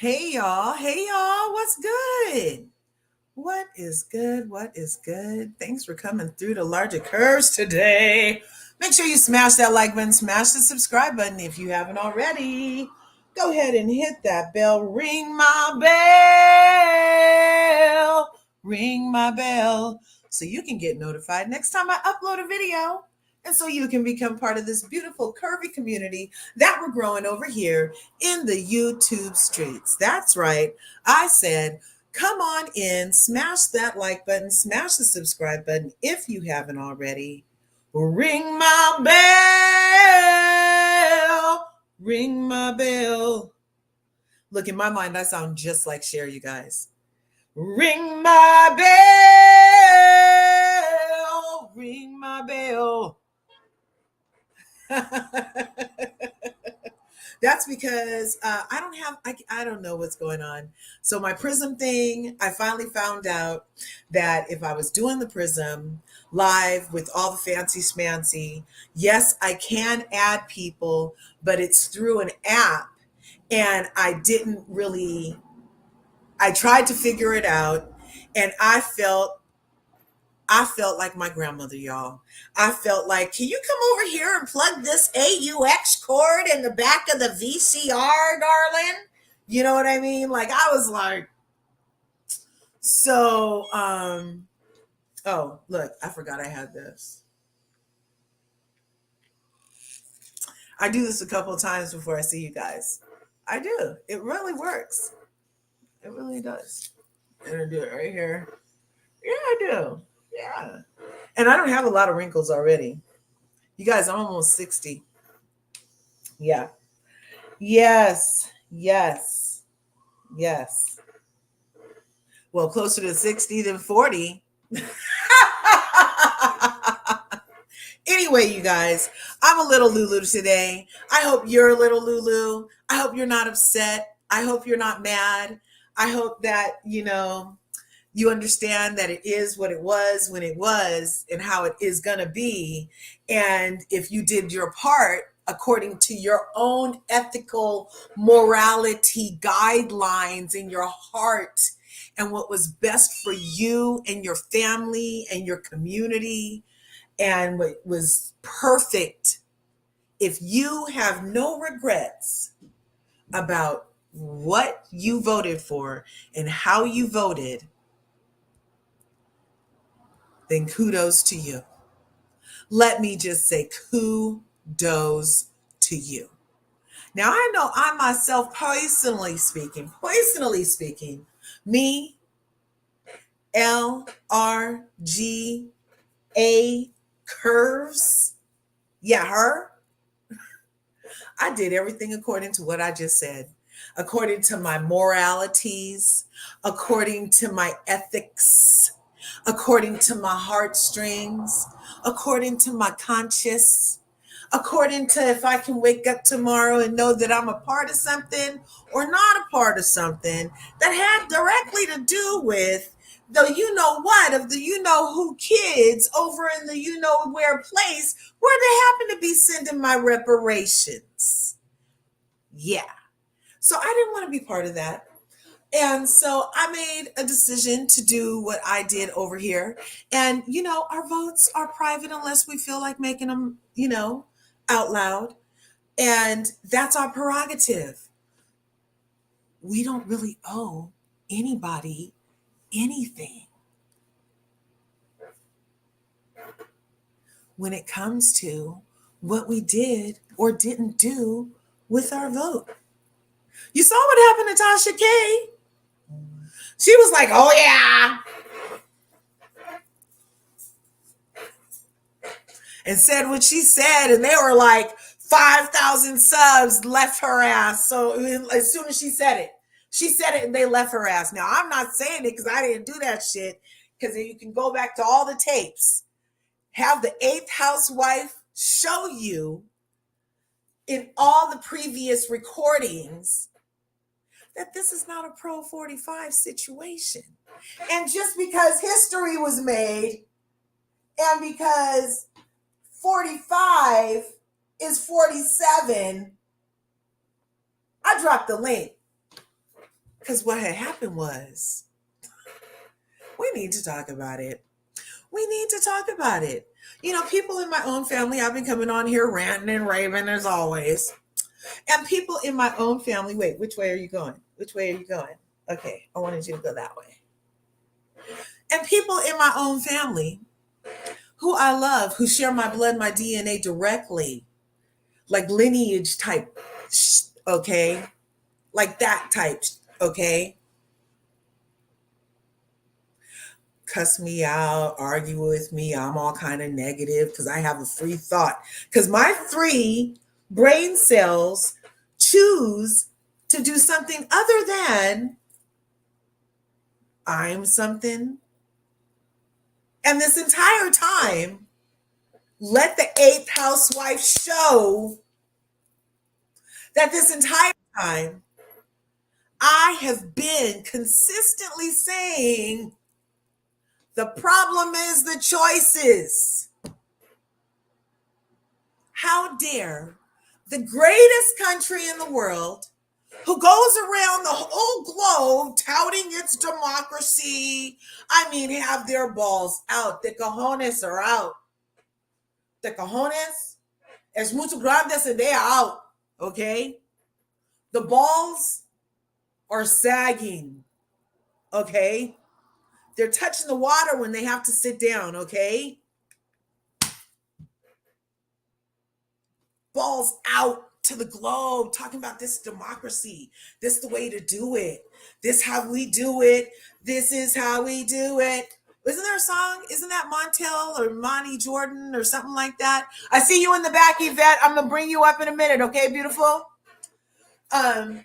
Hey y'all, what's good? What is good? What is good? Thanks for coming through the larger curves today. Make sure you smash that like button, smash the subscribe button if you haven't already. Go ahead and hit that bell. Ring my bell, so you can get notified next time I upload a video. And so you can become part of this beautiful curvy community that we're growing over here in the YouTube streets. That's right. I said, come on in, smash that like button, smash the subscribe button if you haven't already. Ring my bell, ring my bell. Look, in my mind, I sound just like Cher, you guys. Ring my bell, ring my bell. That's because I don't know what's going on. So my Prism thing, I finally found out that if I was doing the Prism live with all the fancy smancy, yes, I can add people, but it's through an app. And I tried to figure it out, and I felt like my grandmother, y'all. I felt like, can you come over here and plug this AUX cord in the back of the VCR, darling? You know what I mean? Like, I was like, so, oh, look, I forgot I had this. I do this a couple of times before I see you guys. I do. It really works. It really does. I'm going to do it right here. Yeah, I do. Yeah. And I don't have a lot of wrinkles already. You guys, I'm almost 60. Yeah. Yes. Yes. Yes. Well, closer to 60 than 40. Anyway, you guys, I'm a little Lulu today. I hope you're a little Lulu. I hope you're not upset. I hope you're not mad. I hope that, you understand that it is what it was when it was and how it is going to be. And if you did your part according to your own ethical morality guidelines in your heart and what was best for you and your family and your community and what was perfect, if you have no regrets about what you voted for and how you voted, then kudos to you. Let me just say kudos to you. Now, I know I myself, personally speaking, me, LRGA curves, yeah, her, I did everything according to what I just said, according to my moralities, according to my ethics, according to my heartstrings, according to my conscience, according to if I can wake up tomorrow and know that I'm a part of something or not a part of something that had directly to do with the you know what of the you know who kids over in the you know where place where they happen to be sending my reparations. Yeah. So I didn't want to be part of that. And so I made a decision to do what I did over here. And, our votes are private unless we feel like making them, out loud. And that's our prerogative. We don't really owe anybody anything when it comes to what we did or didn't do with our vote. You saw what happened to Tasha K. She was like, oh, yeah. And said what she said. And they were like, 5,000 subs left her ass. So as soon as she said it and they left her ass. Now, I'm not saying it because I didn't do that shit. Because you can go back to all the tapes. Have the 8th housewife show you in all the previous recordings that this is not a pro 45 situation. And just because history was made and because 45 is 47, I dropped the link. Because what had happened was, we need to talk about it. We need to talk about it. People in my own family, I've been coming on here ranting and raving as always. And people in my own family, wait, which way are you going? Which way are you going? Okay, I wanted you to go that way. And people in my own family who I love, who share my blood, my DNA directly, like lineage type, okay? Like that type, okay? Cuss me out, argue with me. I'm all kind of negative because I have a free thought. Because my three brain cells choose to do something other than I'm something. And this entire time, let the eighth housewife show that this entire time, I have been consistently saying the problem is the choices. How dare the greatest country in the world, who goes around the whole globe touting its democracy, have their balls out. The cojones are out. The cojones es mucho grandes and they are out. Okay? The balls are sagging. Okay? They're touching the water when they have to sit down. Okay? Balls out to the globe, talking about this democracy. This is the way to do it. This how we do it. This is how we do it. Isn't there a song? Isn't that Montel or Monty Jordan or something like that? I see you in the back, Yvette. I'm gonna bring you up in a minute, okay, beautiful? I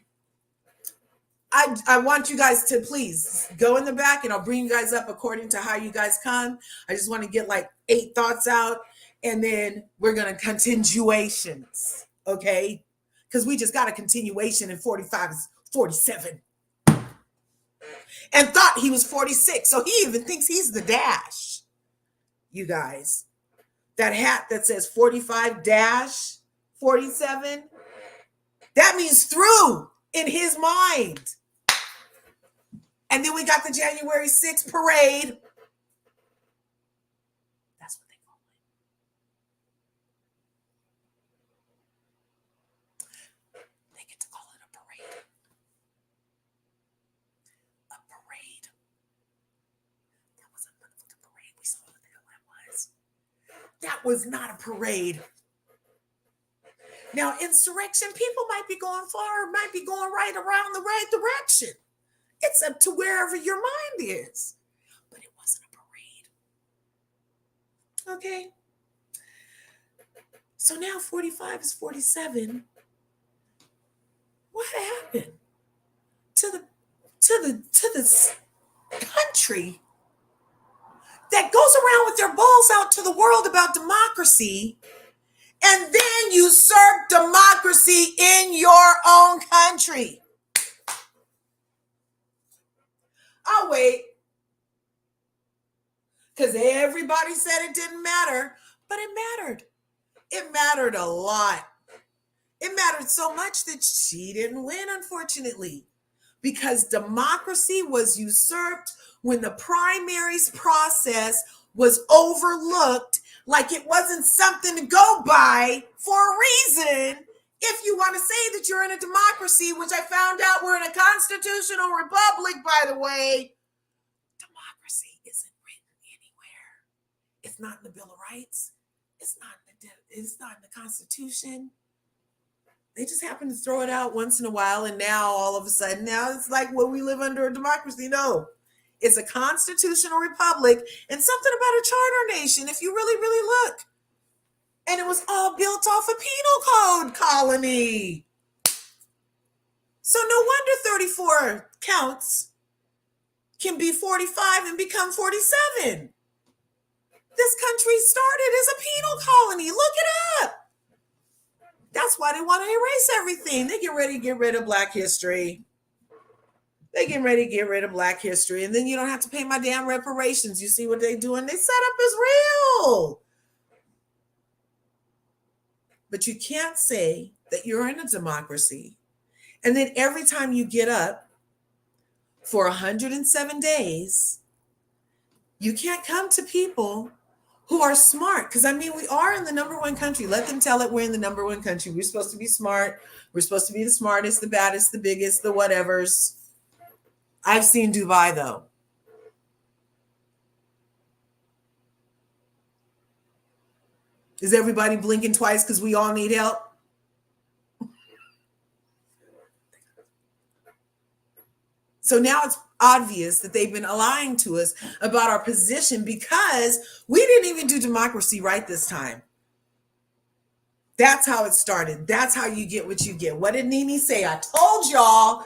want you guys to please go in the back and I'll bring you guys up according to how you guys come. I just want to get like 8 thoughts out and then we're going to continuations, okay? Because we just got a continuation in 45 is 47. And thought he was 46. So he even thinks he's the dash, you guys. That hat that says 45 dash 47, that means through in his mind. And then we got the January 6th parade. That's what they call it. They get to call it a parade. A parade. That wasn't the parade. We saw what the hell that was. That was not a parade. Now, insurrection, people might be going far, might be going right around the right direction. It's up to wherever your mind is. But it wasn't a parade. Okay. So now 45 is 47. What happened to the country that goes around with their balls out to the world about democracy and then usurp democracy in your own country? I'll wait. Because everybody said it didn't matter, but it mattered. It mattered a lot. It mattered so much that she didn't win, unfortunately, because democracy was usurped when the primaries process was overlooked like it wasn't something to go by for a reason. If you want to say that you're in a democracy, which I found out we're in a constitutional republic, by the way, democracy isn't written anywhere. It's not in the Bill of Rights. It's not in the Constitution. They just happen to throw it out once in a while, and now all of a sudden, now it's like, well, we live under a democracy. No, it's a constitutional republic and something about a charter nation, if you really, really look. And it was all built off a penal code colony. So no wonder 34 counts can be 45 and become 47. This country started as a penal colony. Look it up. That's why they want to erase everything. They get ready to get rid of Black history. They get ready to get rid of Black history. And then you don't have to pay my damn reparations. You see what they doing? They set up as real. But you can't say that you're in a democracy. And then every time you get up for 107 days, you can't come to people who are smart. Because I mean, we are in the number one country. Let them tell it we're in the number one country. We're supposed to be smart. We're supposed to be the smartest, the baddest, the biggest, the whatevers. I've seen Dubai, though. Is everybody blinking twice because we all need help? So now it's obvious that they've been lying to us about our position because we didn't even do democracy right this time. That's how it started. That's how you get what you get. What did Nene say? I told y'all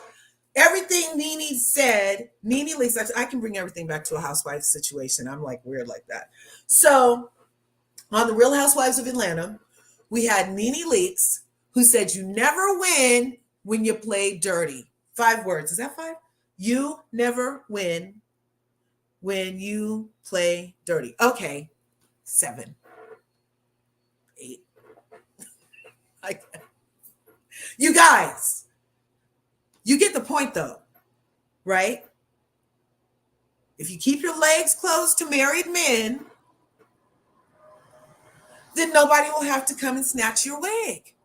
everything Nene said. Nene Leakes, I can bring everything back to a housewife situation. I'm like weird like that. So on the Real Housewives of Atlanta, we had Nene Leakes who said you never win when you play dirty. 5 words. Is that 5? You never win when you play dirty. Okay. 7. 8. You guys, you get the point though, right? If you keep your legs closed to married men, then nobody will have to come and snatch your wig.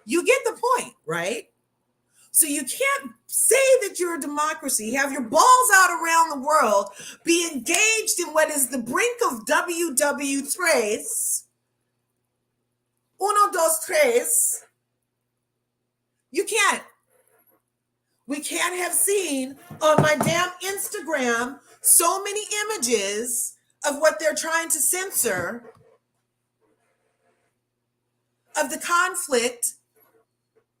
You get the point, right? So you can't say that you're a democracy, have your balls out around the world, be engaged in what is the brink of WW3. Uno, dos, tres. You can't. We can't have seen on my damn Instagram so many images of what they're trying to censor of the conflict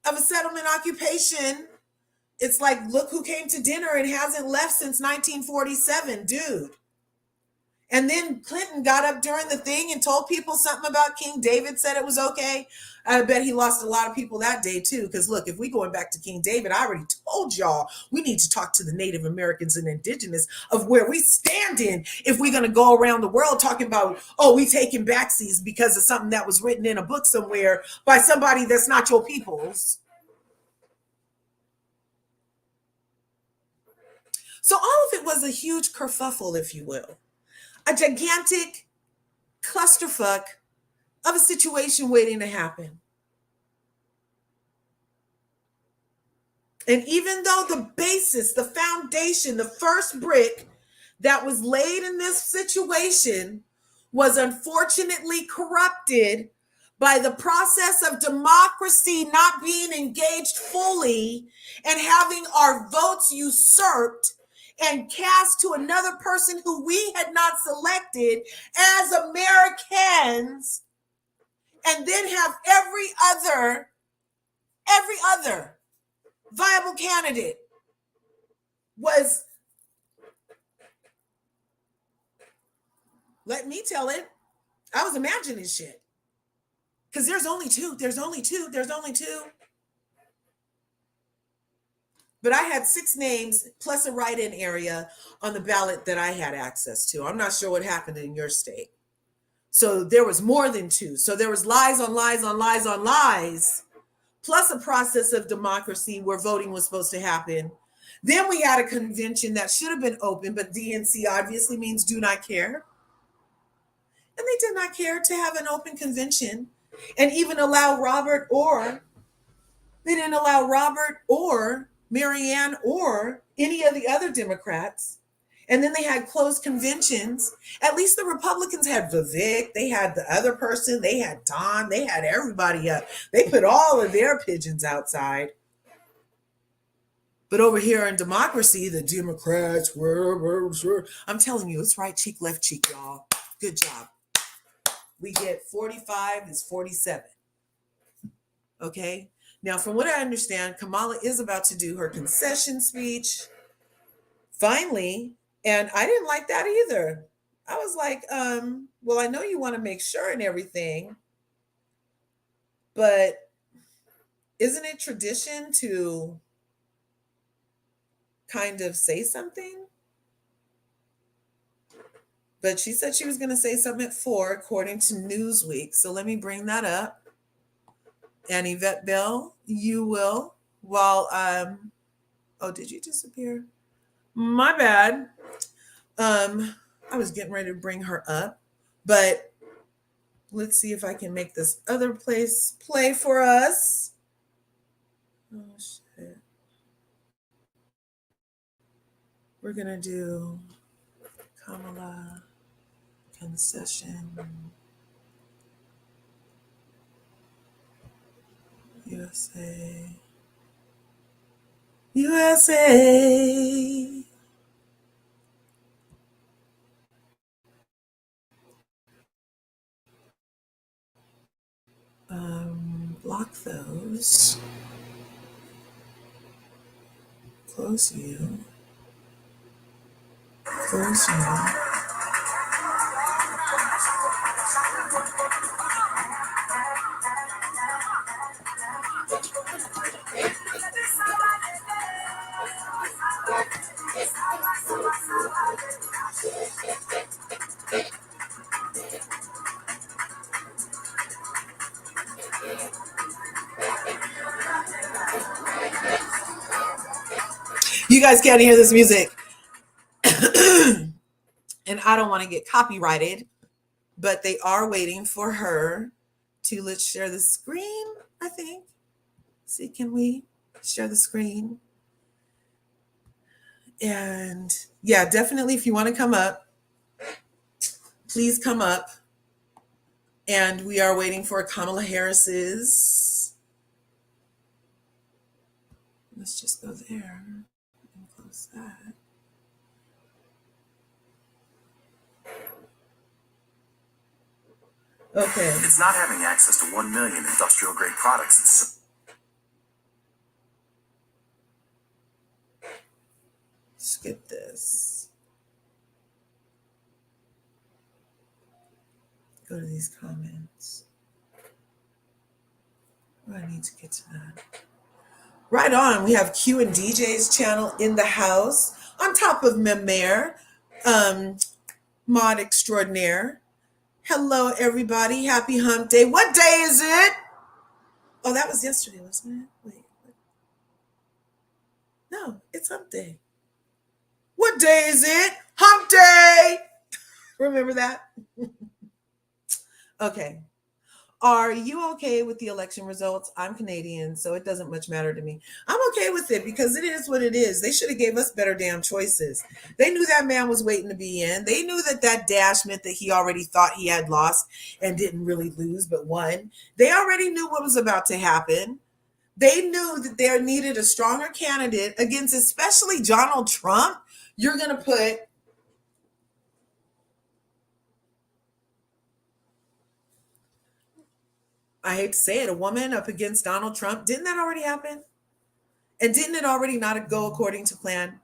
of a settlement occupation. It's like, look who came to dinner and hasn't left since 1947, dude. And then Clinton got up during the thing and told people something about King David, said it was okay. I bet he lost a lot of people that day too. Because look, if we going back to King David, I already told y'all we need to talk to the Native Americans and Indigenous of where we stand in if we're going to go around the world talking about, oh, we taking backsies because of something that was written in a book somewhere by somebody that's not your people's. So all of it was a huge kerfuffle, if you will. A gigantic clusterfuck of a situation waiting to happen. And even though the basis, the foundation, the first brick that was laid in this situation was unfortunately corrupted by the process of democracy not being engaged fully and having our votes usurped and cast to another person who we had not selected as Americans, and then have every other viable candidate was, let me tell it, I was imagining shit. Because there's only two. But I had 6 names plus a write-in area on the ballot that I had access to. I'm not sure what happened in your state. So there was more than 2. So there was lies on lies on lies on lies, plus a process of democracy where voting was supposed to happen. Then we had a convention that should have been open, but DNC obviously means do not care. And they did not care to have an open convention and even allow Robert or, they didn't allow Robert or Marianne or any of the other Democrats. And then they had closed conventions. At least the Republicans had Vivek. They had the other person. They had Don. They had everybody up. They put all of their pigeons outside. But over here in democracy, the Democrats were. I'm telling you, it's right cheek, left cheek, y'all. Good job. We get 45 is 47. Okay? Now, from what I understand, Kamala is about to do her concession speech. Finally. And I didn't like that either. I was like, well, I know you want to make sure and everything, but isn't it tradition to kind of say something? But she said she was going to say something at 4, according to Newsweek. So let me bring that up. And Yvette Bell, you will, while, oh, did you disappear? My bad. I was getting ready to bring her up, but let's see if I can make this other place play for us. Oh shit. We're gonna do Kamala Concession USA. USA. Block those. Close you. Close you. You guys can't hear this music. And I don't want to get copyrighted, but they are waiting for her to let's share the screen, I think. See, can we share the screen? And yeah, definitely if you want to come up, please come up. And we are waiting for Kamala Harris's. Let's just go there and close that. Okay. It's not having access to 1 million industrial grade products. Skip this. Go to these comments. Oh, I need to get to that. Right on. We have Q and DJ's channel in the house. On top of Memare, mod extraordinaire. Hello, everybody. Happy hump day. What day is it? Oh, that was yesterday, wasn't it? Wait. No, it's hump day. What day is it? Hump day. Remember that? Okay. Are you okay with the election results? I'm Canadian, so it doesn't much matter to me. I'm okay with it because it is what it is. They should have gave us better damn choices. They knew that man was waiting to be in. They knew that that dash meant that he already thought he had lost and didn't really lose but won. They already knew what was about to happen. They knew that there needed a stronger candidate against especially Donald Trump. You're going to put I hate to say it, a woman up against Donald Trump. Didn't that already happen? And didn't it already not go according to plan?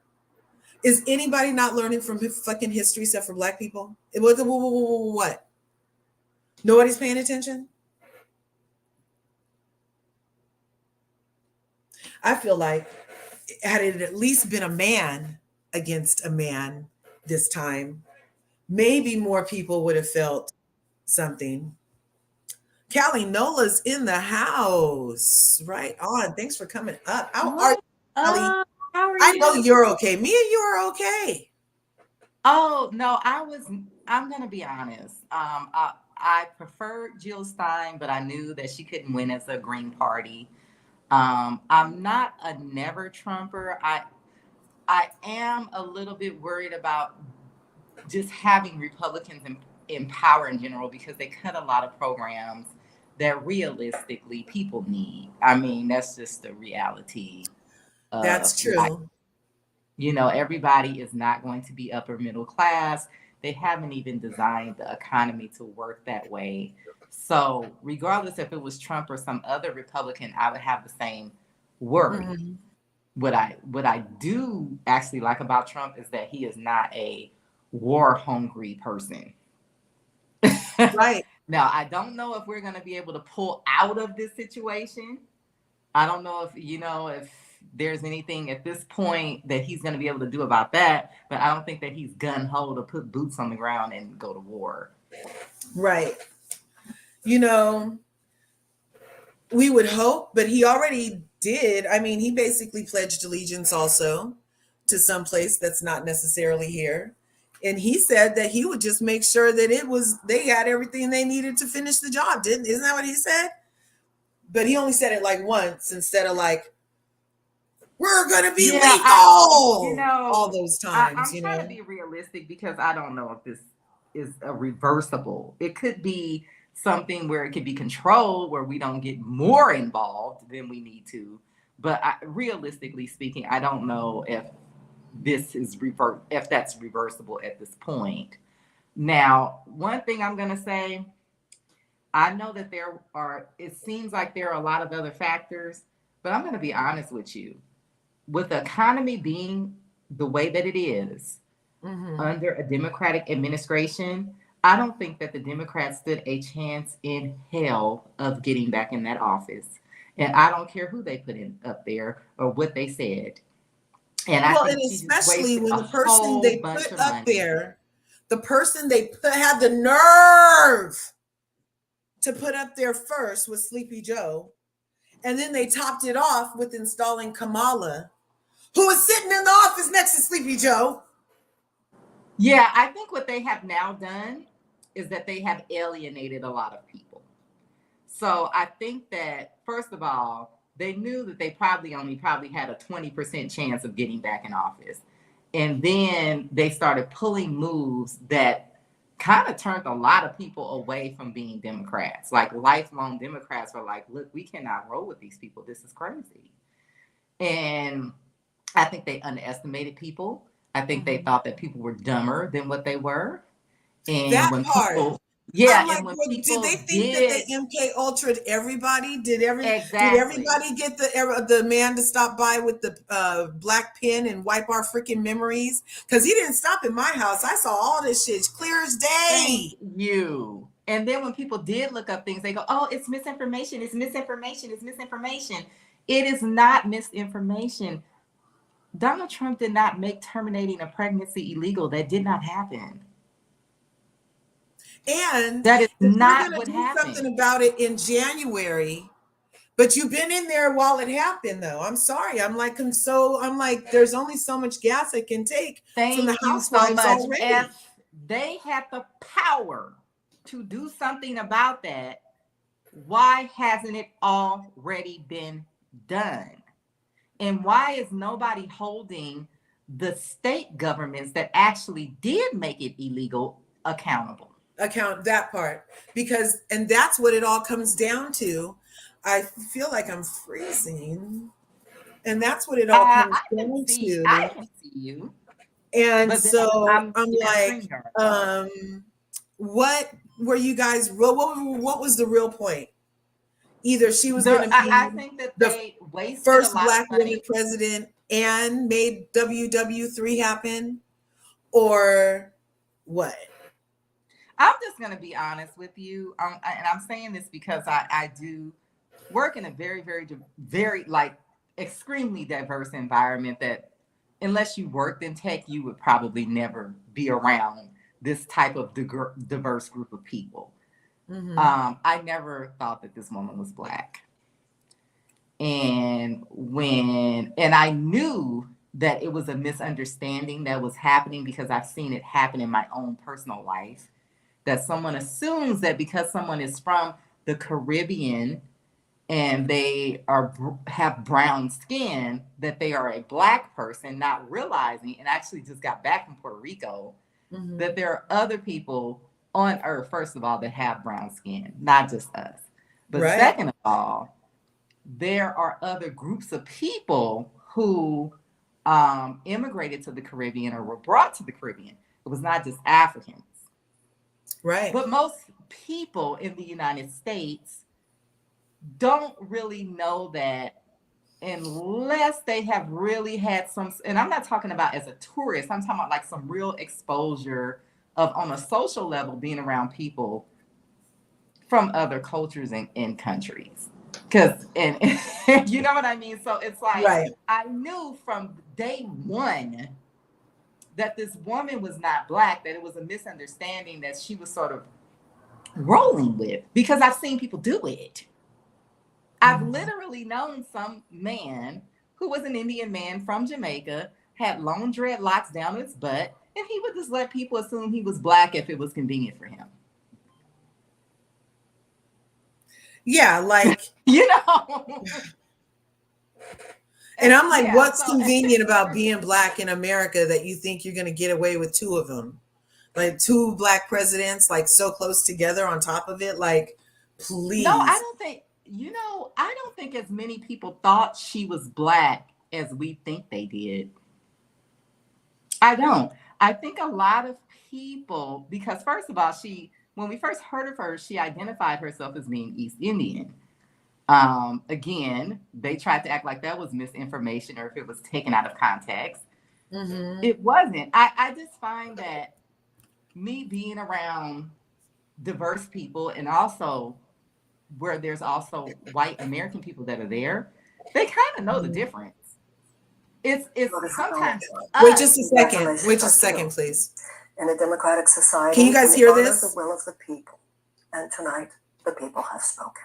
Is anybody not learning from fucking history except for Black people? It was what? Nobody's paying attention? I feel like had it at least been a man against a man this time, maybe more people would have felt something. Callie Nola's in the house. Right on. Thanks for coming up. How are you, Callie? How are I you? know you're okay. Me and you are okay. Oh no, I'm gonna be honest. I preferred Jill Stein, but I knew that she couldn't win as a Green Party. I'm not a never Trumper. I am a little bit worried about just having Republicans in power in general because they cut a lot of programs that realistically people need. I mean, that's just the reality. That's true. You know, everybody is not going to be upper middle class. They haven't even designed the economy to work that way. So, regardless if it was Trump or some other Republican, I would have the same worry. Mhm. What I do actually like about Trump is that he is not a war hungry person. Right. Now, I don't know if we're going to be able to pull out of this situation. I don't know if there's anything at this point that he's going to be able to do about that, but I don't think that he's gun ho to put boots on the ground and go to war. Right. You know, we would hope, but he already did. I mean, he basically pledged allegiance also to some place that's not necessarily here. And he said that he would just make sure that they had everything they needed to finish the job. Isn't that what he said? But he only said it like once instead of like, we're gonna be lethal all those times. I'm trying to be realistic because I don't know if this is a reversible. It could be something where it could be controlled, where we don't get more involved than we need to. But realistically speaking, I don't know if that's reversible at this point. Now, one thing I'm going to say, I know that it seems like there are a lot of other factors, but I'm going to be honest with you. With the economy being the way that it is under a Democratic administration, I don't think that the Democrats stood a chance in hell of getting back in that office. And I don't care who they put in up there or what they said. And especially when the person they put up there, the person they had the nerve to put up there first was Sleepy Joe. And then they topped it off with installing Kamala, who was sitting in the office next to Sleepy Joe. Yeah, I think what they have now done is that they have alienated a lot of people. So I think that, first of all, they knew that they probably had a 20% chance of getting back in office. And then they started pulling moves that kind of turned a lot of people away from being Democrats. Like lifelong Democrats were like, look, we cannot roll with these people. This is crazy. And I think they underestimated people. I think they thought that people were dumber than what they were. And that when part. People, and when did they think that they MK Ultra'd everybody? Did everybody get the man to stop by with the black pen and wipe our freaking memories? Because he didn't stop in my house. I saw all this shit clear as day. Thank you. And then when people did look up things, they go, oh, it's misinformation. It's misinformation. It's misinformation. It is not misinformation. Donald Trump did not make terminating a pregnancy illegal. That did not happen. And that is not what happened. Something about it in January, but you've been in there while it happened, though. I'm sorry. I'm like, there's only so much gas I can take from the housewives already. If they had the power to do something about that, why hasn't it already been done? And why is nobody holding the state governments that actually did make it illegal accountable? That part, and that's what it all comes down to. I feel like I'm freezing, and that's what it all comes down to. I can see you, and so I'm like, what were you guys? What was the real point? Either she was going to be I think that they wasted first a lot black of money. woman president and made WW3 happen, or what? I'm just going to be honest with you. And I'm saying this because I do work in a very, very, very, like, extremely diverse environment that unless you worked in tech, you would probably never be around this type of diverse group of people. I never thought that this woman was black. And I knew that it was a misunderstanding that was happening because I've seen it happen in my own personal life. That someone assumes that because someone is from the Caribbean and they have brown skin, that they are a black person, not realizing, and actually just got back from Puerto Rico, that there are other people on earth, first of all, that have brown skin, not just us. But second of all, there are other groups of people who immigrated to the Caribbean or were brought to the Caribbean. It was not just Africans. Right. But most people in the United States don't really know that unless they have really had some, and I'm not talking about as a tourist, I'm talking about like some real exposure of on a social level being around people from other cultures and countries. And you know what I mean? So it's like, I knew from day one that this woman was not black, that it was a misunderstanding that she was sort of rolling with, because I've seen people do it. I've literally known some man who was an Indian man from Jamaica had long dreadlocks down his butt, and he would just let people assume he was black if it was convenient for him. Yeah, like, You know. and I'm like, Yeah, what's so convenient about being black in America that you think you're going to get away with two of them? Like two black presidents, like so close together on top of it. Like, no, I please. don't think, I don't think as many people thought she was black as we think they did. I don't. I think a lot of people, because first of all, when we first heard of her, she identified herself as being East Indian. Again, they tried to act like that was misinformation or if it was taken out of context. Mm-hmm. It wasn't. I just find that me being around diverse people and also where there's also white American people that are there, they kind of know the difference. It's sometimes Wait just us. a second. Wait just a second, please. In a democratic society, can you guys hear honor this? the will of the people, and tonight the people have spoken.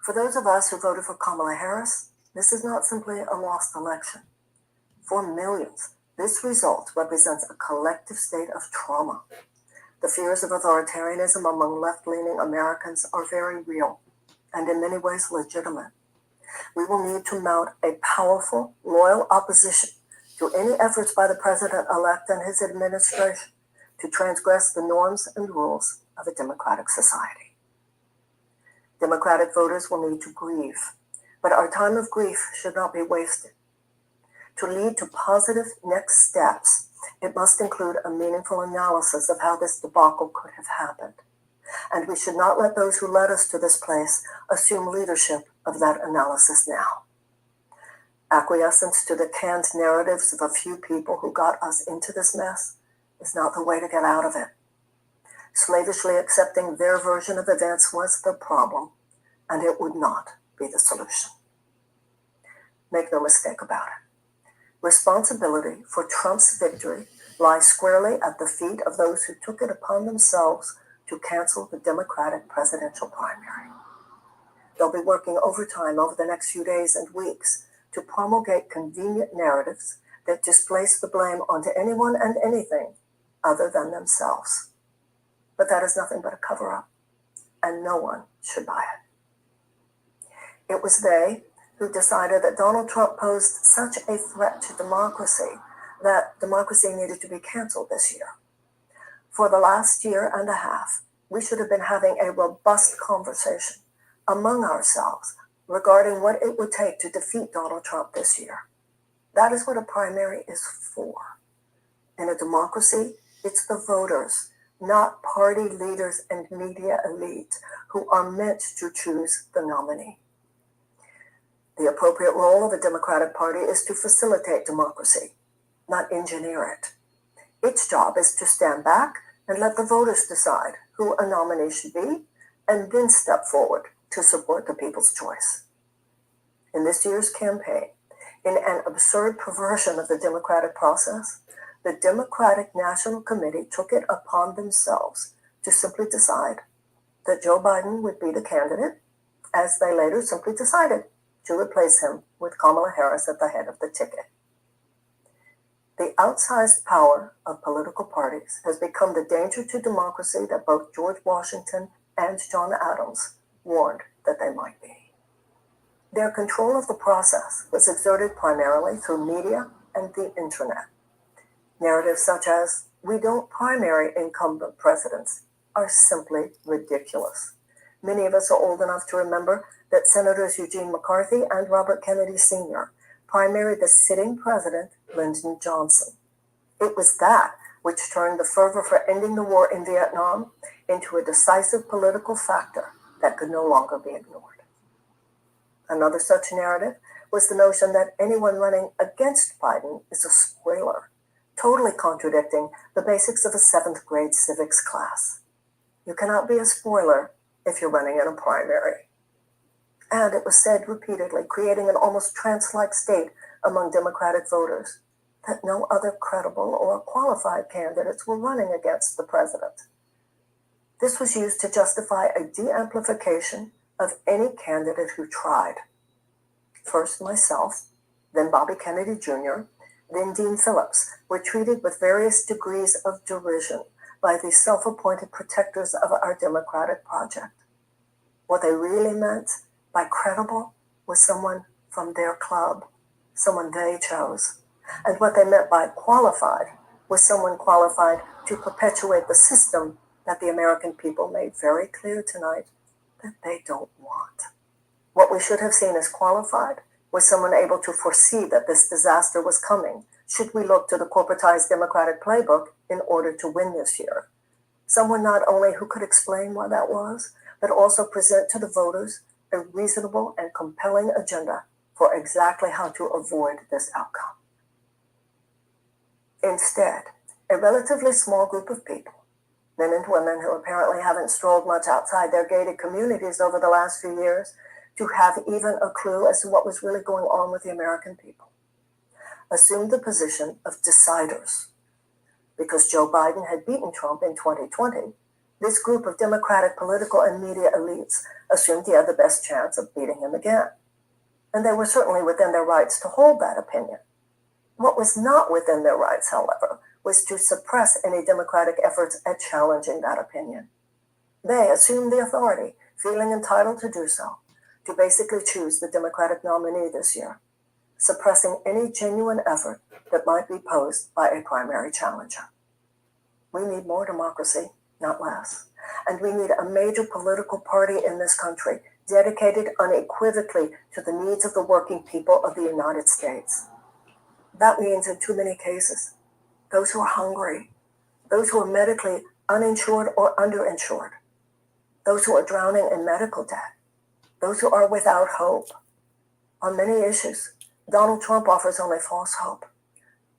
For those of us who voted for Kamala Harris, this is not simply a lost election. For millions, this result represents a collective state of trauma. The fears of authoritarianism among left-leaning Americans are very real and in many ways legitimate. We will need to mount a powerful, loyal opposition to any efforts by the president-elect and his administration to transgress the norms and rules of a democratic society. Democratic voters will need to grieve, but our time of grief should not be wasted. To lead to positive next steps, it must include a meaningful analysis of how this debacle could have happened. And we should not let those who led us to this place assume leadership of that analysis now. Acquiescence to the canned narratives of a few people who got us into this mess is not the way to get out of it. Slavishly accepting their version of events was the problem, and it would not be the solution. Make no mistake about it. Responsibility for Trump's victory lies squarely at the feet of those who took it upon themselves to cancel the Democratic presidential primary. They'll be working overtime over the next few days and weeks to promulgate convenient narratives that displace the blame onto anyone and anything other than themselves. But that is nothing but a cover-up, and no one should buy it. It was they who decided that Donald Trump posed such a threat to democracy that democracy needed to be canceled this year. For the last year and a half, we should have been having a robust conversation among ourselves regarding what it would take to defeat Donald Trump this year. That is what a primary is for. In a democracy, it's the voters, not party leaders and media elites, who are meant to choose the nominee. The appropriate role of a Democratic Party is to facilitate democracy, not engineer it. Its job is to stand back and let the voters decide who a nominee should be, and then step forward to support the people's choice. In this year's campaign, in an absurd perversion of the democratic process, the Democratic National Committee took it upon themselves to simply decide that Joe Biden would be the candidate, as they later simply decided to replace him with Kamala Harris at the head of the ticket. The outsized power of political parties has become the danger to democracy that both George Washington and John Adams warned that they might be. Their control of the process was exerted primarily through media and the internet. Narratives such as, "We don't primary incumbent presidents," are simply ridiculous. Many of us are old enough to remember that Senators Eugene McCarthy and Robert Kennedy Sr. primaried the sitting president, Lyndon Johnson. It was that which turned the fervor for ending the war in Vietnam into a decisive political factor that could no longer be ignored. Another such narrative was the notion that anyone running against Biden is a spoiler, totally contradicting the basics of a 7th grade civics class. You cannot be a spoiler if you're running in a primary. And it was said repeatedly, creating an almost trance-like state among Democratic voters, that no other credible or qualified candidates were running against the president. This was used to justify a de-amplification of any candidate who tried. First myself, then Bobby Kennedy Jr., then Dean Phillips, were treated with various degrees of derision by the self-appointed protectors of our democratic project. What they really meant by credible was someone from their club, someone they chose. And what they meant by qualified was someone qualified to perpetuate the system that the American people made very clear tonight that they don't want. What we should have seen as qualified was someone able to foresee that this disaster was coming, should we look to the corporatized Democratic playbook in order to win this year. Someone not only who could explain why that was, but also present to the voters a reasonable and compelling agenda for exactly how to avoid this outcome. Instead, a relatively small group of people, men and women who apparently haven't strolled much outside their gated communities over the last few years to have even a clue as to what was really going on with the American people, assumed the position of deciders. Because Joe Biden had beaten Trump in 2020, this group of Democratic political and media elites assumed he had the best chance of beating him again. And they were certainly within their rights to hold that opinion. What was not within their rights, however, was to suppress any Democratic efforts at challenging that opinion. They assumed the authority, feeling entitled to do so, to basically choose the Democratic nominee this year, suppressing any genuine effort that might be posed by a primary challenger. We need more democracy, not less. And we need a major political party in this country dedicated unequivocally to the needs of the working people of the United States. That means, in too many cases, those who are hungry, those who are medically uninsured or underinsured, those who are drowning in medical debt, those who are without hope. On many issues, Donald Trump offers only false hope,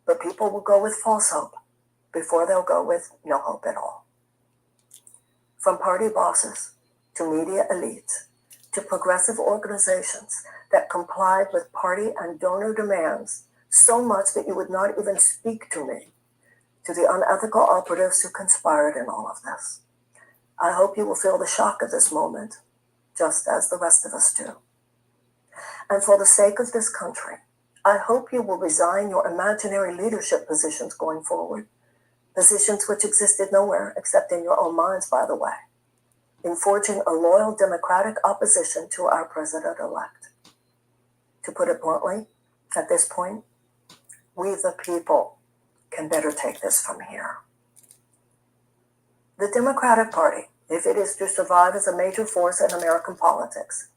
but people will go with false hope before they'll go with no hope at all. From party bosses to media elites to progressive organizations that complied with party and donor demands so much that you would not even speak to me, to the unethical operatives who conspired in all of this. I hope you will feel the shock of this moment, just as the rest of us do. And for the sake of this country, I hope you will resign your imaginary leadership positions going forward, positions which existed nowhere except in your own minds, by the way, in forging a loyal Democratic opposition to our president-elect. To put it bluntly, at this point, we the people can better take this from here. The Democratic Party, if it is to survive as a major force in American politics,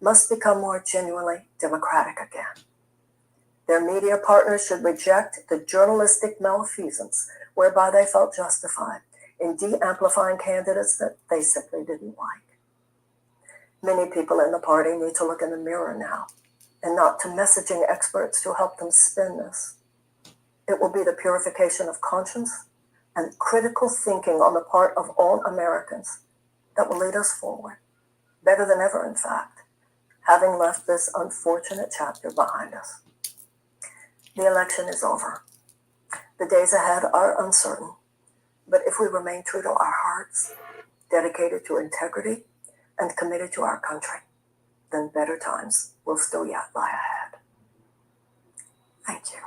must become more genuinely democratic again. Their media partners should reject the journalistic malfeasance whereby they felt justified in de-amplifying candidates that they simply didn't like. Many people in the party need to look in the mirror now and not to messaging experts to help them spin this. It will be the purification of conscience and critical thinking on the part of all Americans that will lead us forward, better than ever, in fact, having left this unfortunate chapter behind us. The election is over. The days ahead are uncertain, but if we remain true to our hearts, dedicated to integrity, and committed to our country, then better times will still yet lie ahead. Thank you.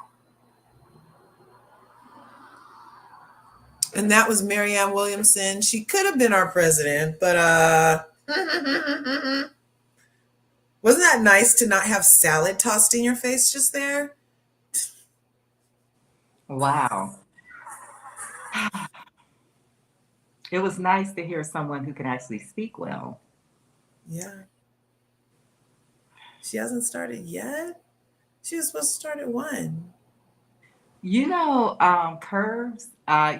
And that was Marianne Williamson. She could have been our president, but wasn't that nice to not have salad tossed in your face just there? Wow. It was nice to hear someone who can actually speak well. Yeah. She hasn't started yet? She was supposed to start at 1. You know, Curves,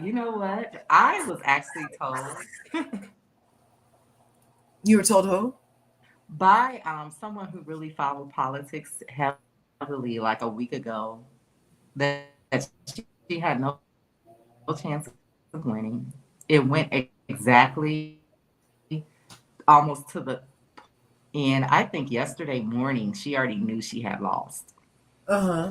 you know what? I was actually told You were told who? by someone who really followed politics heavily like a week ago that she had no chance of winning. It went exactly almost to the end. I think yesterday morning she already knew she had lost. Uh-huh.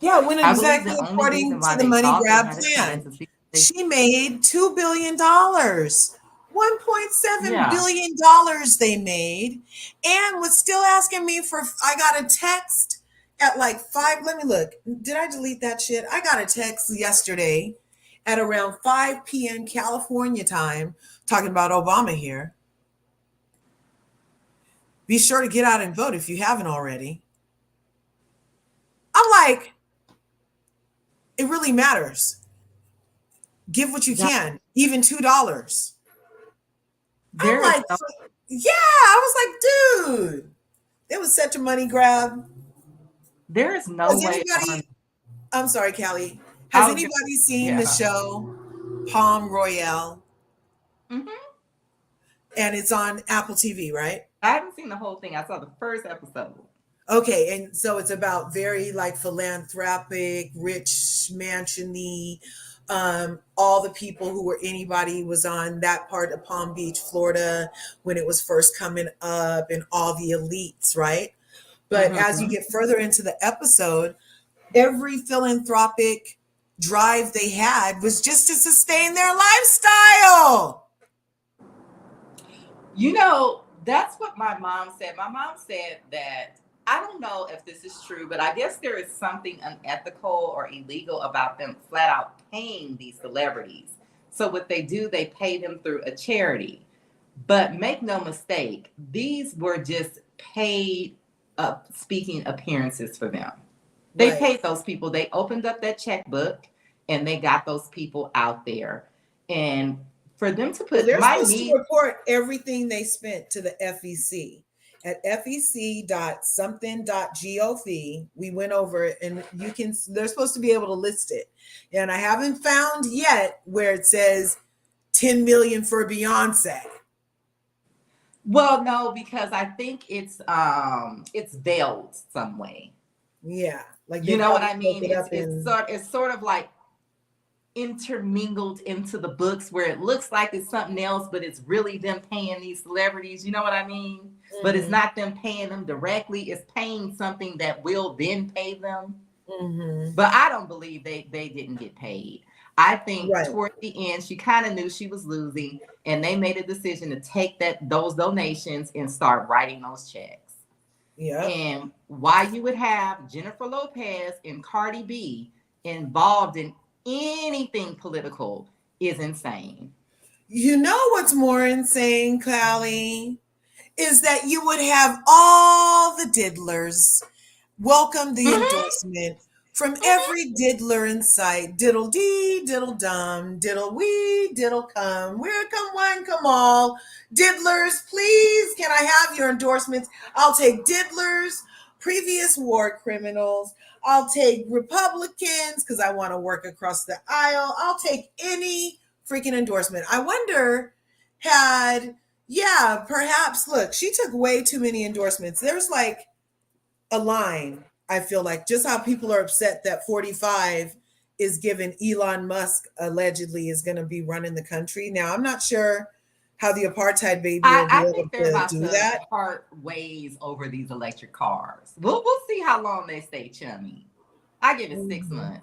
Yeah, it went I believe exactly the only according reason to why the they money thought they grab had a plan. chance is because She made $2 billion. $1.7 Yeah. billion they made, and was still asking me for. I got a text at like 5. Let me look. Did I delete that shit? I got a text yesterday at around 5 p.m. California time talking about Obama here. Be sure to get out and vote if you haven't already. I'm like, it really matters. Give what you That can, even $2. I'm there is like, no, yeah, I was like, dude, it was such a money grab. there is no Has way on. anybody, I'm sorry, Callie, I has was gonna, anybody seen the yeah. show Palm Royale? Hmm. And it's on Apple TV, right? I haven't seen the whole thing. I saw the first episode. Okay, and so it's about very like philanthropic, rich, mansiony, all the people who were anybody was on that part of Palm Beach, Florida, when it was first coming up, and all the elites, right? But as you Hmm. get further into the episode, every philanthropic drive they had was just to sustain their lifestyle. You know, that's what my mom said. My mom said that I don't know if this is true, but I guess there is something unethical or illegal about them flat out paying these celebrities. So what they do, they pay them through a charity. But make no mistake, these were just paid up speaking appearances for them. They Right. paid those people. They opened up that checkbook and they got those people out there. And for them to Well, put they're my supposed to niece, report everything they spent to the FEC at fec.something.gov. We went over it, and you can. They're supposed to be able to list it, and I haven't found yet where it says 10 million for Beyonce. well, no, because I think it's veiled some way. Yeah, like they You know what probably I broke mean? it up in. It's sort of like intermingled into the books where it looks like it's something else, but it's really them paying these celebrities. You know what I mean? But it's Mhm, not them paying them directly. It's paying something that will then pay them. mhm. But I don't believe they didn't get paid. I think Right. toward the end, she kind of knew she was losing, and they made a decision to take those donations and start writing those checks. Yep. And why you would have Jennifer Lopez and Cardi B involved in anything political is insane. You know what's more insane, Callie, is that you would have all the diddlers welcome the Mm-hmm, endorsement from mm-hmm. every diddler in sight. Diddle dee, diddle dum, diddle wee, diddle come. Where come one, come all. Diddlers, please, can I have your endorsements? I'll take diddlers, previous war criminals. I'll take Republicans because I want to work across the aisle. I'll take any freaking endorsement. I wonder, had, yeah, perhaps, look, she took way too many endorsements. There's like a line. I feel like just how people are upset that 45 is given Elon Musk allegedly is going to be running the country. Now, I'm not sure how the apartheid baby will be I able think they're to about do to that. part ways over these electric cars. We'll see how long they stay chummy. I give it six Mhm. months.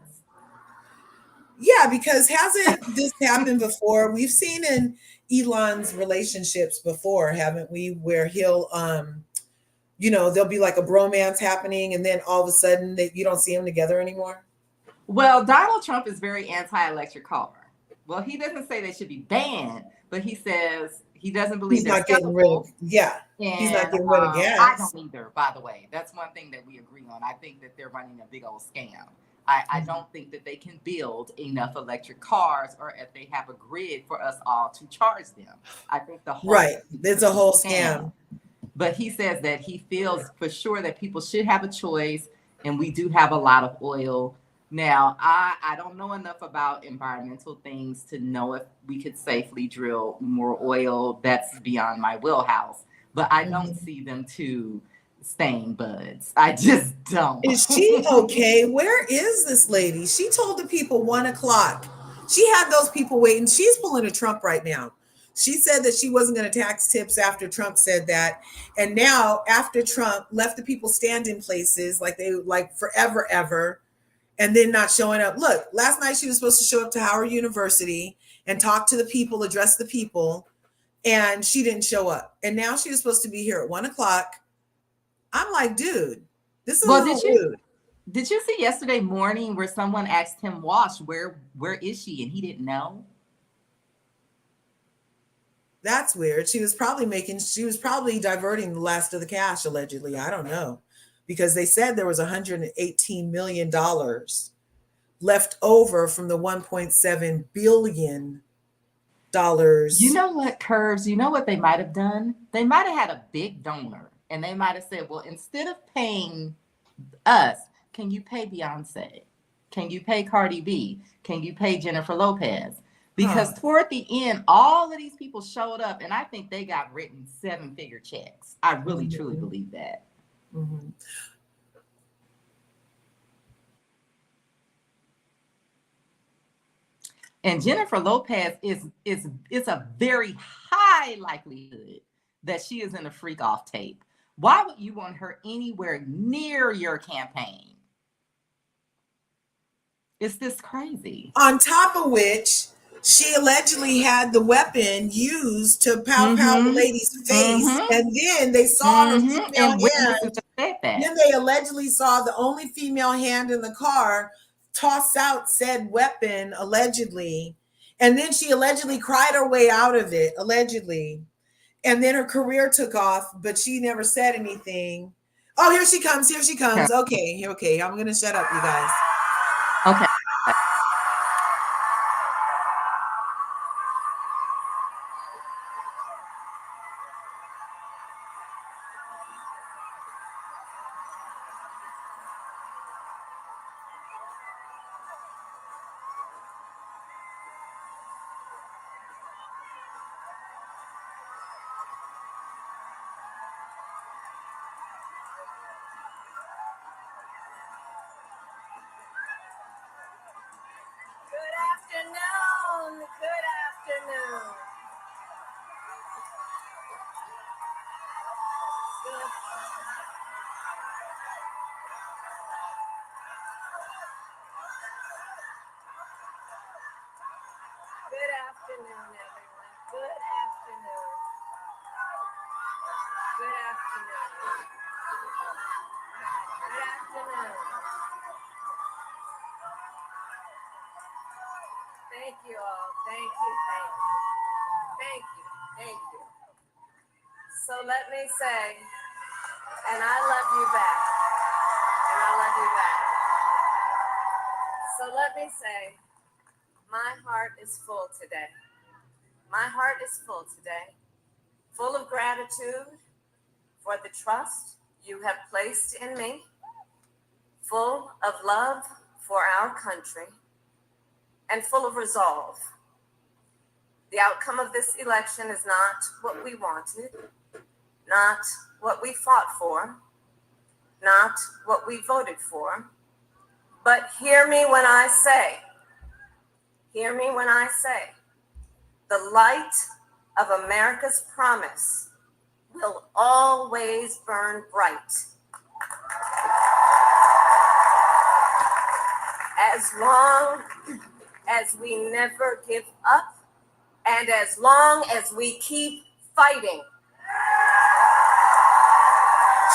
Yeah, because hasn't this happened before? We've seen in Elon's relationships before, haven't we? Where he'll, there'll be like a bromance happening, and then all of a sudden that you don't see them together anymore. Well, Donald Trump is very anti-electric car. Well, he doesn't say they should be banned, but he says he doesn't believe He's they're not getting rid of, sellable. yeah, he's not And getting rid of I gas. don't either, by the way. That's one thing that we agree on. I think that they're running a big old scam. I don't think that they can build enough electric cars or if they have a grid for us all to charge them. I think the whole Right. thing is It's a a big whole scam. scam. But he says that he feels for sure that people should have a choice, and we do have a lot of oil. Now, I don't know enough about environmental things to know if we could safely drill more oil. That's beyond my wheelhouse. But I don't Mhm. see them two staying buds. I just don't. Is she okay? Where is this lady? She told the people 1 o'clock. She had those people waiting. She's pulling a Trump right now. She said that she wasn't going to tax tips after Trump said that. And now, after Trump left the people standing places like they like forever, ever, and then not showing up. Look, last night she was supposed to show up to Howard University and talk to the people, address the people. and she didn't show up. And now she was supposed to be here at 1 o'clock. I'm like, dude, this is a Well, little rude. did you see yesterday morning where someone asked him, Wash, where is she? And he didn't know. That's weird. She was probably diverting the last of the cash, allegedly. I don't know. Because they said there was $118 million left over from the $1.7 billion. You know what, Curves? You know what they might have done? They might have had a big donor, and they might have said, well, instead of paying us, can you pay Beyonce? Can you pay Cardi B? Can you pay Jennifer Lopez? Because toward the end, all of these people showed up, and I think they got written 7-figure checks. I really, truly believe that. Mm-hmm. And Jennifer Lopez it's a very high likelihood that she is in a freak off tape. Why would you want her anywhere near your campaign? It's this crazy. On top of which, she allegedly had the weapon used to pow the lady's face, and then they saw her female And hand. said that. Then they allegedly saw the only female hand in the car toss out said weapon, allegedly. And then she allegedly cried her way out of it, allegedly. And then her career took off, but she never said anything. Oh, here she comes. Here she comes. Okay. I'm going to shut up, you guys. Okay. Good afternoon. Good afternoon, everyone. Good afternoon. Good afternoon. Good afternoon. Thank you all. Thank you. So let me say, and I love you back. So let me say, my heart is full today. My heart is full today, full of gratitude for the trust you have placed in me, full of love for our country, and full of resolve. The outcome of this election is not what we wanted, not what we fought for, not what we voted for, but hear me when I say, the light of America's promise will always burn bright. As long as we never give up, and as long as we keep fighting.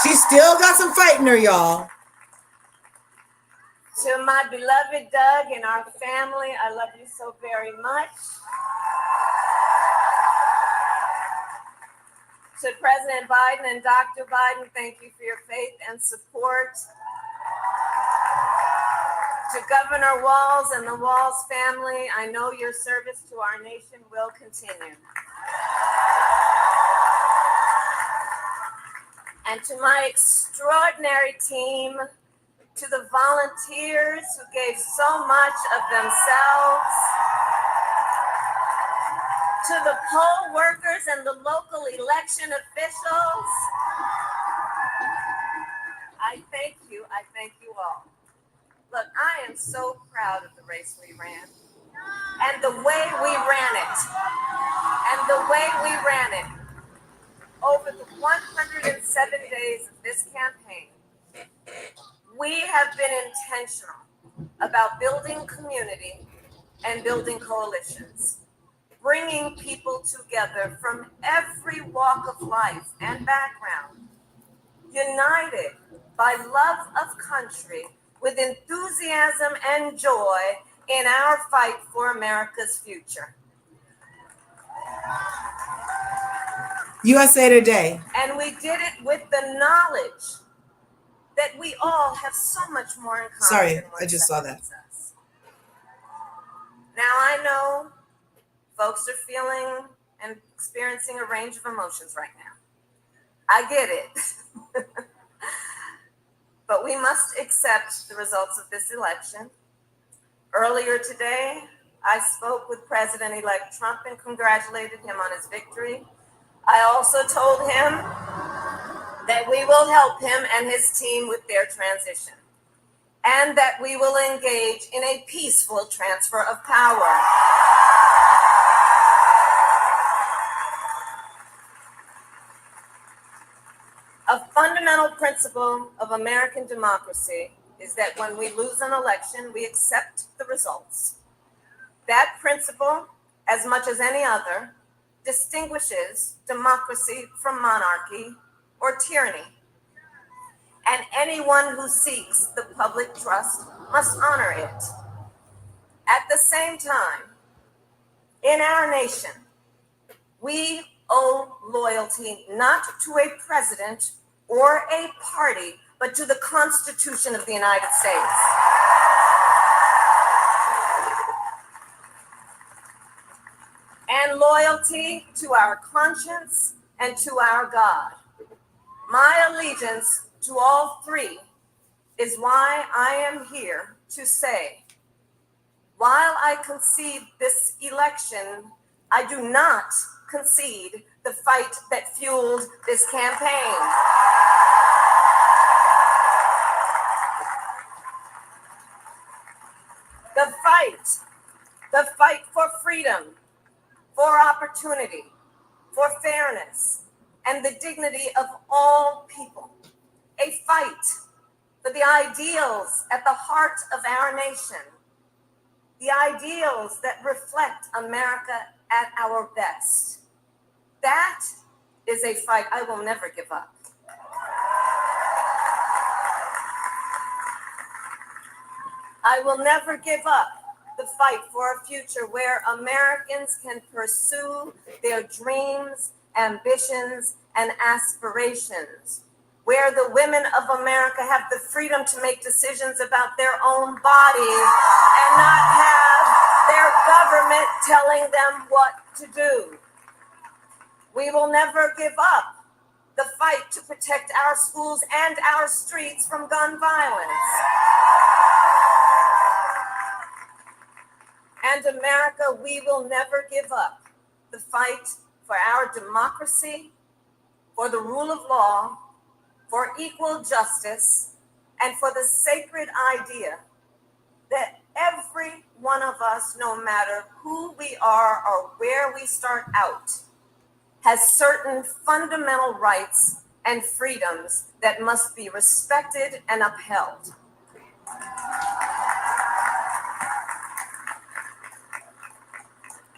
She still got some fight in her, y'all. To my beloved Doug and our family, I love you so very much. To President Biden and Dr. Biden, thank you for your faith and support. To Governor Walz and the Walz family, I know your service to our nation will continue. And to my extraordinary team, to the volunteers who gave so much of themselves, to the poll workers and the local election officials, I thank you all. Look, I am so proud of the race we ran and the way we ran it. Over the 107 days of this campaign, we have been intentional about building community and building coalitions. bringing people together from every walk of life and background, united by love of country with enthusiasm and joy in our fight for America's future. USA Today. And we did it with the knowledge that we all have so much more in common. Sorry, than what I just saw that. separates us. Now I know folks are feeling and experiencing a range of emotions right now. I get it. But we must accept the results of this election. Earlier today, I spoke with President-elect Trump and congratulated him on his victory. I also told him that we will help him and his team with their transition, and that we will engage in a peaceful transfer of power. A fundamental principle of American democracy is that when we lose an election, we accept the results. That principle, as much as any other, distinguishes democracy from monarchy or tyranny. And anyone who seeks the public trust must honor it. At the same time, in our nation, we owe loyalty not to a president or a party, but to the Constitution of the United States. And loyalty to our conscience and to our God. My allegiance to all three is why I am here to say, while I concede this election, I do not concede the fight that fueled this campaign. The fight for freedom, for opportunity, for fairness, and the dignity of all people. A fight for the ideals at the heart of our nation, the ideals that reflect America at our best. That is a fight I will never give up. I will never give up the fight for a future where Americans can pursue their dreams, ambitions, and aspirations, where the women of America have the freedom to make decisions about their own bodies and not have their government telling them what to do. We will never give up the fight to protect our schools and our streets from gun violence. And America, we will never give up the fight for our democracy, for the rule of law, for equal justice, and for the sacred idea that every one of us, no matter who we are or where we start out, has certain fundamental rights and freedoms that must be respected and upheld.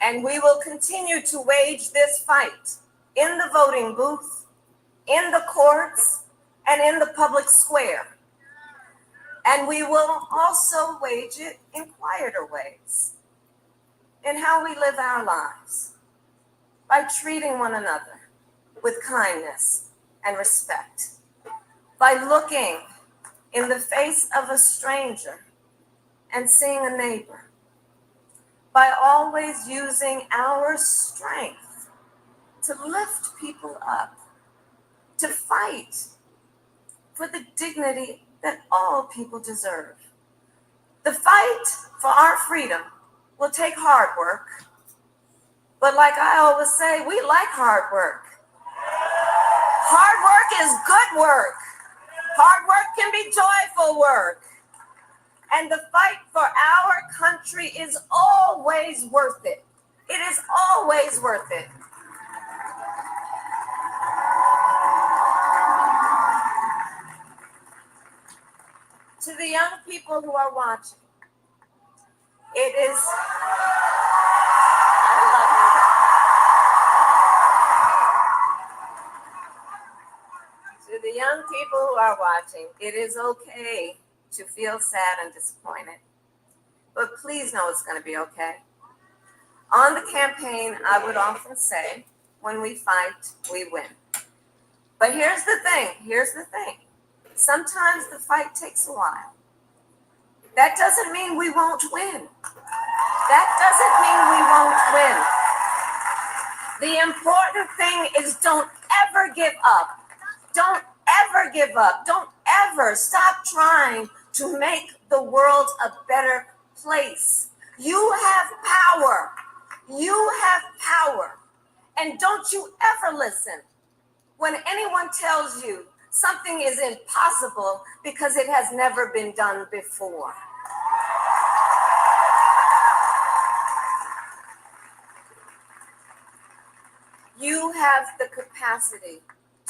And we will continue to wage this fight in the voting booth, in the courts, and in the public square. And we will also wage it in quieter ways, in how we live our lives, by treating one another with kindness and respect, by looking in the face of a stranger and seeing a neighbor, by always using our strength to lift people up, to fight for the dignity that all people deserve. The fight for our freedom will take hard work, but like I always say, we like hard work. Hard work is good work. Hard work can be joyful work. And the fight for our country is always worth it. It is always worth it. To the young people who are watching, it is, I love you young people who are watching, it is okay to feel sad and disappointed. But please know it's going to be okay. On the campaign, I would often say, when we fight, we win. But here's the thing. Sometimes the fight takes a while. That doesn't mean we won't win. The important thing is don't ever give up. Don't ever give up. Don't ever stop trying to make the world a better place. You have power. You have power. And don't you ever listen when anyone tells you something is impossible because it has never been done before. You have the capacity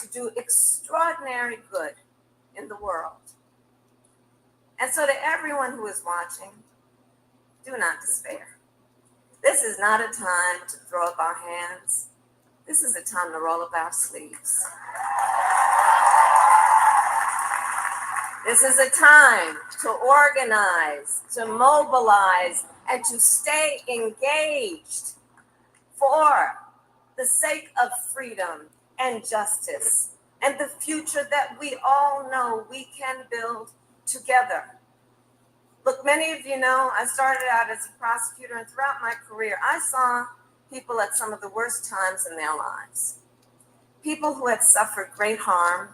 to do extraordinary good in the world. And so to everyone who is watching, do not despair. This is not a time to throw up our hands. This is a time to roll up our sleeves. This is a time to organize, to mobilize, and to stay engaged for the sake of freedom and justice and the future that we all know we can build together. Look, many of you know I started out as a prosecutor, and throughout my career, I saw people at some of the worst times in their lives. People who had suffered great harm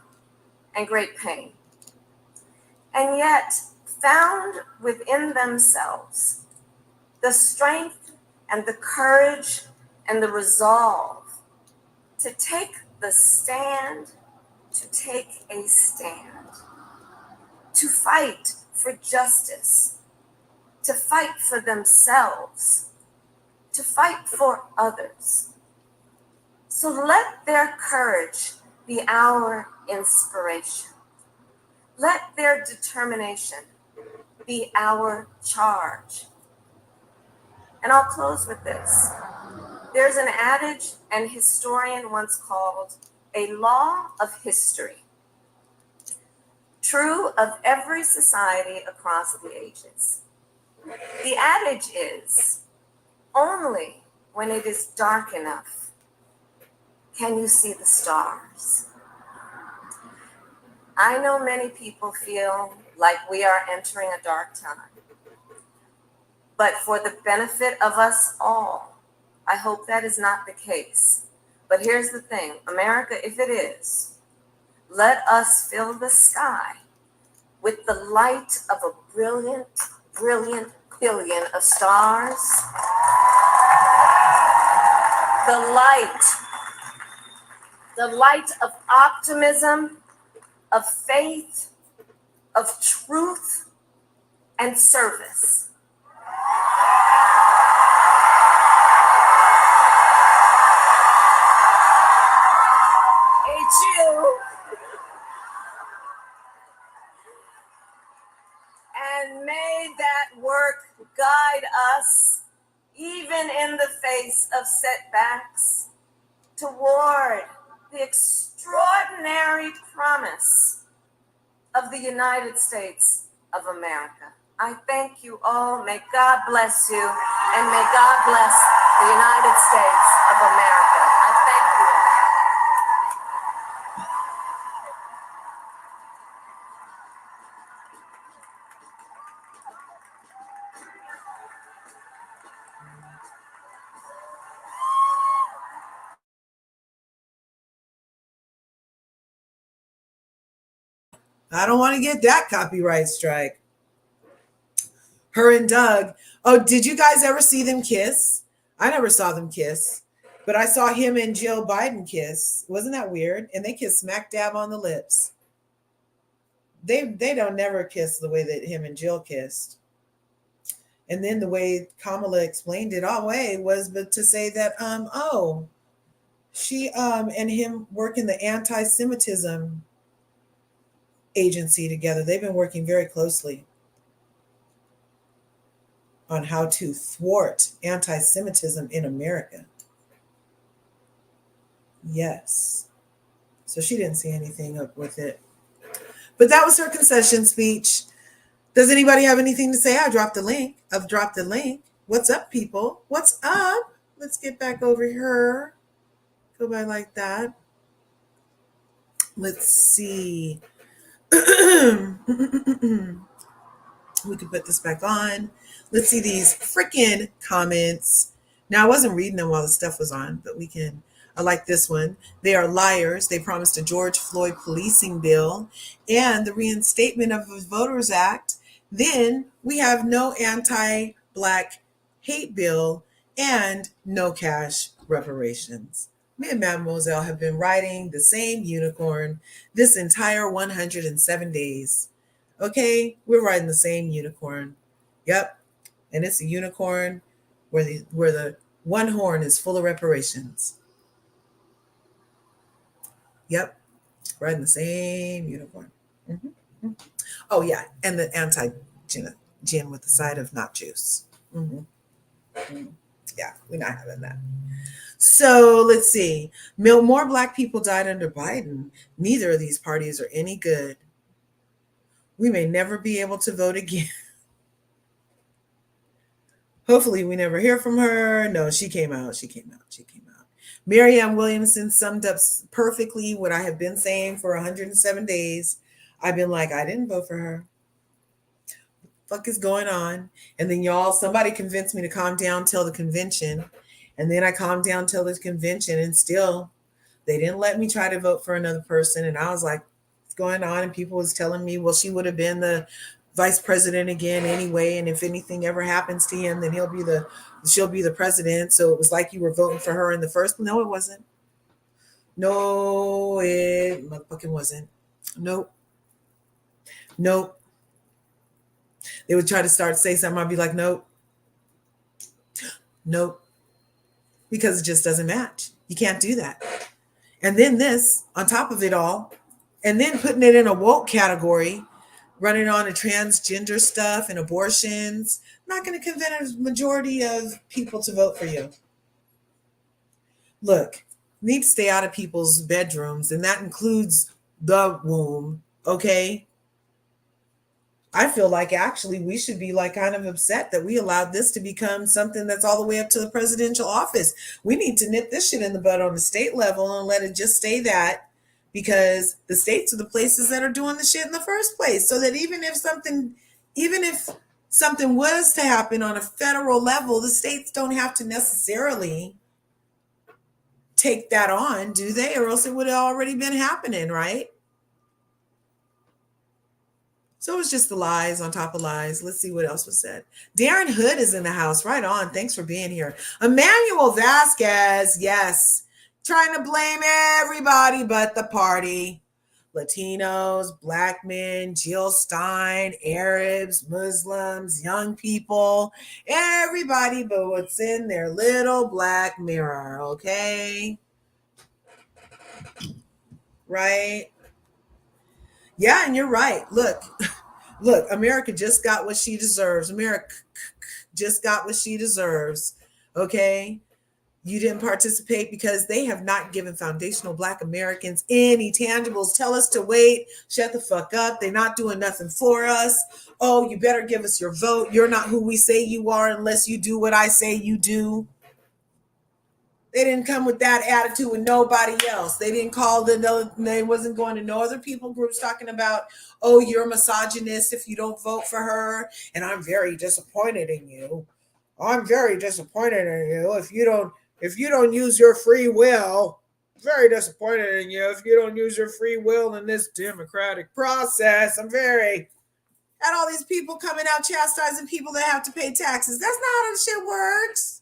and great pain, and yet found within themselves the strength and the courage and the resolve to take the stand, to take a stand, to fight for justice, to fight for themselves, to fight for others. So let their courage be our inspiration. Let their determination be our charge. And I'll close with this. There's an adage an historian once called a law of history, true of every society across the ages. The adage is, only when it is dark enough can you see the stars. I know many people feel like we are entering a dark time, but for the benefit of us all, I hope that is not the case. But here's the thing, America, if it is, let us fill the sky with the light of a brilliant, brilliant billion of stars. The light of optimism, of faith, of truth, and service. And may that work guide us, even in the face of setbacks, toward the extraordinary promise of the United States of America. I thank you all. May God bless you, and may God bless the United States of America. I thank you all. I don't want to get that copyright strike. Her and Doug. Oh, did you guys ever see them kiss? I never saw them kiss, but I saw him and Jill Biden kiss. Wasn't that weird? And they kissed smack dab on the lips. They don't never kiss the way that him and Jill kissed. And then the way Kamala explained it all way was but to say that she and him work in the anti-Semitism agency together. They've been working very closely on how to thwart anti-Semitism in America. Yes. So she didn't see anything up with it. But that was her concession speech. Does anybody have anything to say? I dropped the link. I've dropped the link. What's up, people? What's up? Let's get back over here. Go by like that. Let's see. We can put this back on. Let's see these freaking comments. Now, I wasn't reading them while the stuff was on, but we can. I like this one. They are liars. They promised a George Floyd policing bill and the reinstatement of the Voters Act. Then we have no anti-Black hate bill and no cash reparations. Me and Mademoiselle have been riding the same unicorn this entire 107 days. Okay, we're riding the same unicorn. Yep, and it's a unicorn where the one horn is full of reparations. Yep, riding the same unicorn. Mm-hmm. Oh yeah, and the anti-gin with the side of not juice. Mm-hmm. Mm-hmm. Yeah, we're not having that. So let's see. More Black people died under Biden. Neither of these parties are any good. We may never be able to vote again. Hopefully we never hear from her. No, she came out. Marianne Williamson summed up perfectly what I have been saying for 107 days. I've been like, I didn't vote for her. What the fuck is going on? And then somebody convinced me to calm down till the convention. And then I calmed down till the convention, and still they didn't let me try to vote for another person. And I was like, what's going on? And people was telling me, well, she would have been the vice president again anyway. And if anything ever happens to him, then she'll be the president. So it was like you were voting for her in the first. No, it wasn't. No, it motherfucking wasn't. Nope. They would try to say something. I'd be like, nope. Because it just doesn't match. You can't do that. And then this on top of it all, and then putting it in a woke category, running on a transgender stuff and abortions, not going to convince a majority of people to vote for you. Look, you need to stay out of people's bedrooms, and that includes the womb, okay? I feel like actually we should be like kind of upset that we allowed this to become something that's all the way up to the presidential office. We need to nip this shit in the bud on the state level and let it just stay that, because the states are the places that are doing the shit in the first place. So that even if something was to happen on a federal level, the states don't have to necessarily take that on, do they? Or else it would have already been happening, right? So it was just the lies on top of lies. Let's see what else was said. Darren Hood is in the house. Right on. Thanks for being here. Emmanuel Vasquez. Yes. Trying to blame everybody but the party. Latinos, Black men, Jill Stein, Arabs, Muslims, young people, everybody but what's in their little black mirror. Okay. Right. Yeah, and you're right. Look, America just got what she deserves. America just got what she deserves. Okay? You didn't participate because they have not given foundational Black Americans any tangibles. Tell us to wait. Shut the fuck up. They're not doing nothing for us. Oh, you better give us your vote. You're not who we say you are unless you do what I say you do. They didn't come with that attitude with nobody else. They didn't they wasn't going to no other people groups talking about, oh, you're misogynist if you don't vote for her. And I'm very disappointed in you. I'm very disappointed in you if you don't use your free will. Very disappointed in you if you don't use your free will in this democratic process. And all these people coming out chastising people that have to pay taxes. That's not how this shit works.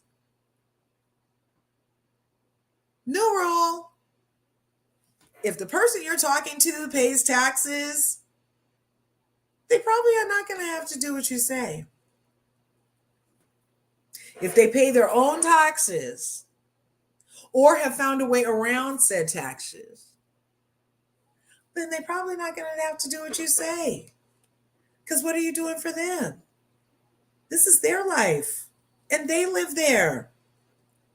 No rule. If the person you're talking to pays taxes, they probably are not going to have to do what you say. If they pay their own taxes or have found a way around said taxes, then they're probably not going to have to do what you say. Because what are you doing for them? This is their life, and they live there.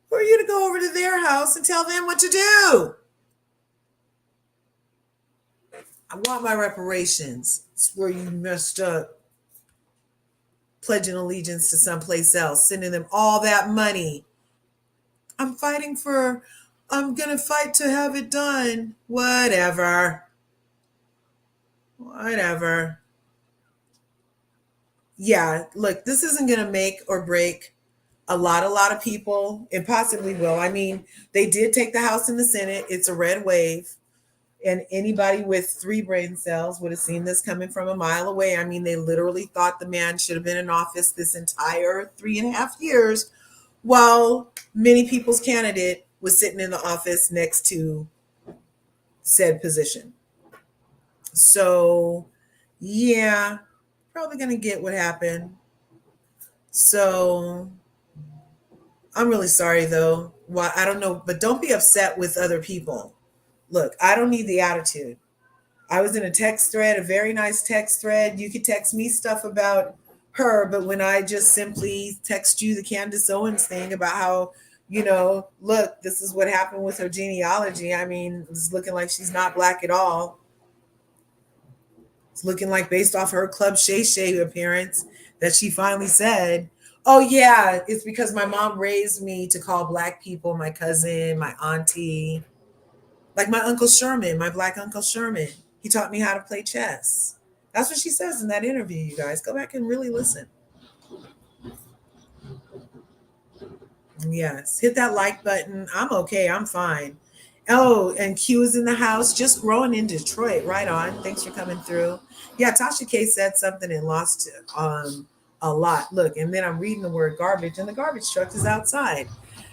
Who are you to go over to their house and tell them what to do? I want my reparations. It's where you messed up, pledging allegiance to someplace else, sending them all that money. I'm fighting for, I'm going to fight to have it done. Whatever. Whatever. Yeah, look, this isn't going to make or break a lot of people. It possibly will. I mean, they did take the House and the Senate. It's a red wave. And anybody with 3 brain cells would have seen this coming from a mile away. I mean, they literally thought the man should have been in office this entire 3.5 years, while many people's candidate was sitting in the office next to said position. So, yeah, probably going to get what happened. So, I'm really sorry though. Why, I don't know, but don't be upset with other people. Look, I don't need the attitude. I was in a text thread, a very nice text thread. You could text me stuff about her, but when I just simply text you the Candace Owens thing about how, look, this is what happened with her genealogy. I mean, it's looking like she's not black at all. It's looking like, based off her Club Shay Shay appearance, that she finally said, oh yeah, it's because my mom raised me to call black people my cousin, my auntie. Like my Uncle Sherman, my black Uncle Sherman. He taught me how to play chess. That's what she says in that interview, you guys. Go back and really listen. Yes. Hit that like button. I'm okay. I'm fine. Oh, and Q is in the house, just growing in Detroit. Right on. Thanks for coming through. Yeah, Tasha K said something and lost a lot. Look, and then I'm reading the word garbage, and the garbage truck is outside.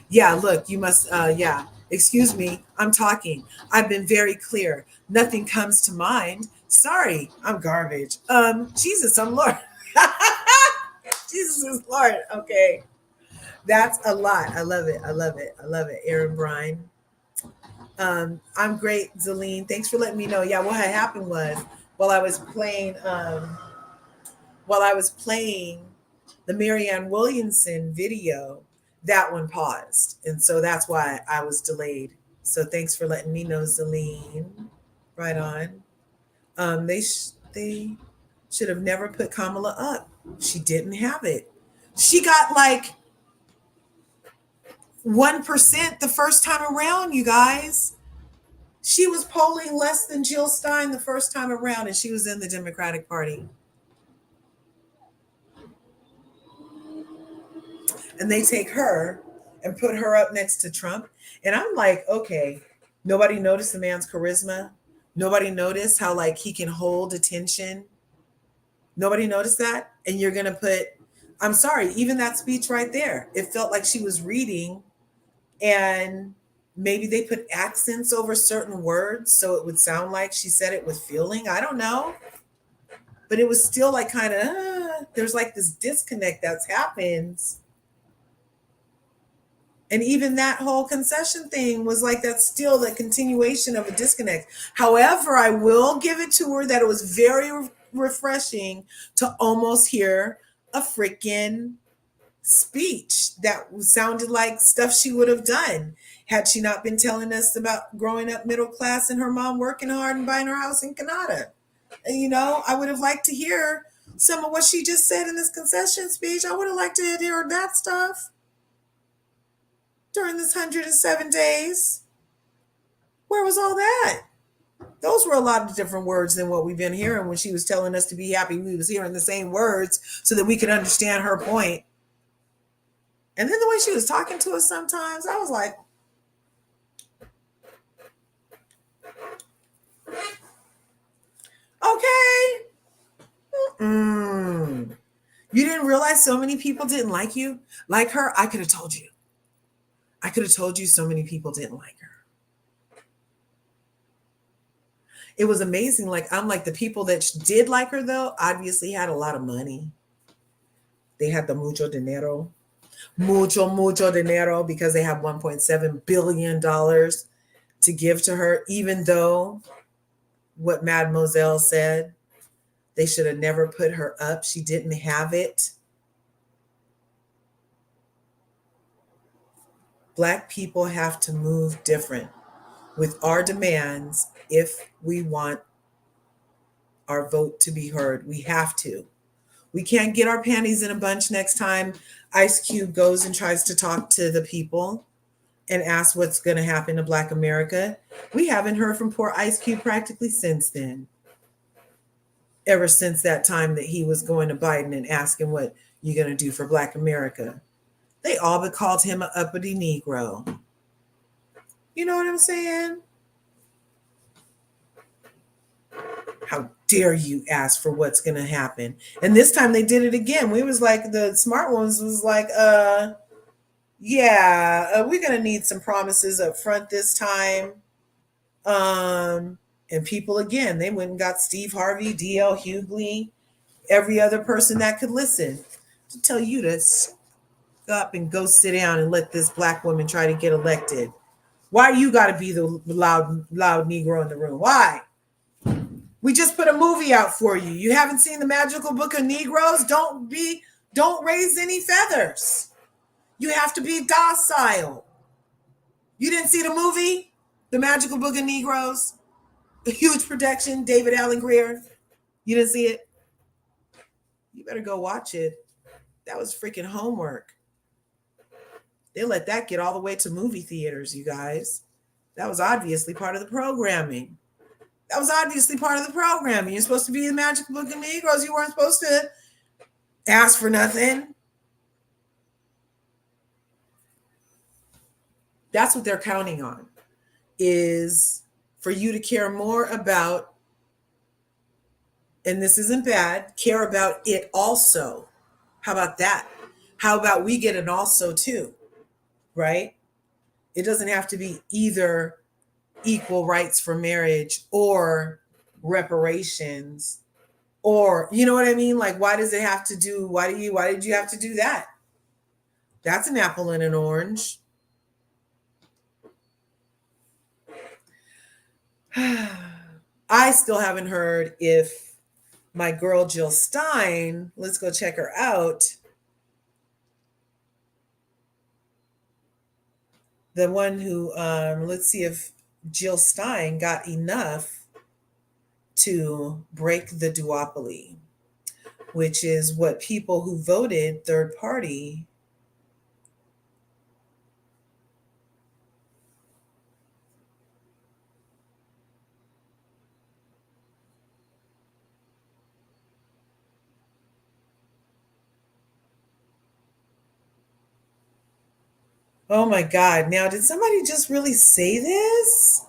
Yeah, look, you must, yeah. Excuse me, I'm talking. I've been very clear. Nothing comes to mind. Sorry, I'm garbage. Jesus, I'm Lord. Jesus is Lord. Okay. That's a lot. I love it. I love it. I love it. Aaron Bryan. I'm great, Zelene. Thanks for letting me know. Yeah, what had happened was while I was playing the Marianne Williamson video, that one paused. And so that's why I was delayed. So thanks for letting me know, Zelene. Right on. They should have never put Kamala up. She didn't have it. She got like 1% the first time around, you guys. She was polling less than Jill Stein the first time around, and she was in the Democratic Party. And they take her and put her up next to Trump. And I'm like, okay, nobody noticed the man's charisma. Nobody noticed how like he can hold attention. Nobody noticed that. And you're going to put, I'm sorry, even that speech right there, it felt like she was reading, and maybe they put accents over certain words so it would sound like she said it with feeling. I don't know. But it was still like kind of, there's like this disconnect that's happens. And even that whole concession thing was like, that's still the continuation of a disconnect. However, I will give it to her that it was very refreshing to almost hear a freaking speech that sounded like stuff she would have done had she not been telling us about growing up middle class and her mom working hard and buying her house in Canada. And, I would have liked to hear some of what she just said in this concession speech. I would have liked to hear that stuff during this 107 days. Where was all that? Those were a lot of different words than what we've been hearing when she was telling us to be happy. We was hearing the same words so that we could understand her point. And then the way she was talking to us sometimes, I was like, okay. You didn't realize so many people didn't like you? Like her? I could have told you. I could have told you so many people didn't like her. It was amazing. Like, I'm like, the people that did like her, though, obviously had a lot of money. They had the mucho dinero. Mucho dinero, because they have $1.7 billion to give to her, even though what Mademoiselle said, they should have never put her up. She didn't have it. Black people have to move different with our demands if we want our vote to be heard. We have to. We can't get our panties in a bunch next time Ice Cube goes and tries to talk to the people and ask what's going to happen to Black America. We haven't heard from poor Ice Cube practically since then. Ever since that time that he was going to Biden and asking what you're going to do for Black America. They all but called him an uppity Negro. You know what I'm saying? How dare you ask for what's going to happen? And this time they did it again. We was like, the smart ones was like, we're going to need some promises up front this time. And people, again, they went and got Steve Harvey, D.L. Hughley, every other person that could listen to tell you to stop up and go sit down and let this Black woman try to get elected. Why you got to be the loud Negro in the room? Why? We just put a movie out for you. You haven't seen the Magical Book of Negroes? Don't raise any feathers. You have to be docile. You didn't see the movie, The Magical Book of Negroes? A huge production, David Allen Greer. You didn't see it? You better go watch it. That was freaking homework. They let that get all the way to movie theaters, you guys. That was obviously part of the programming. You're supposed to be in the Magical Book of Negroes. You weren't supposed to ask for nothing. That's what they're counting on, is for you to care more about, and this isn't bad, care about it also. How about that? How about we get an also too, right? It doesn't have to be either equal rights for marriage or reparations, or, you know what I mean? Like, why does it have to do, why did you have to do that? That's an apple and an orange. I still haven't heard if my girl Jill Stein, let's go check her out. The one who, let's see if Jill Stein got enough to break the duopoly, which is what people who voted third party Oh my God. Now, did somebody just really say this?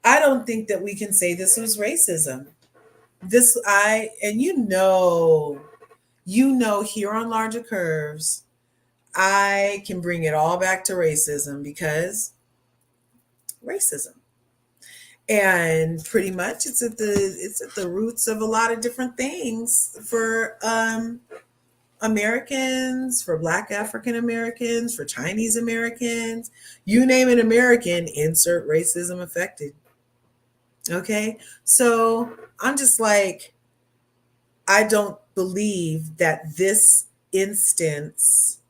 I don't think that we can say this was racism. Here on Larger Curves, I can bring it all back to racism because racism. And pretty much it's at the roots of a lot of different things for Americans, for Black African Americans, for Chinese Americans, you name an American, insert racism affected. Okay, so I'm just like, I don't believe that this instance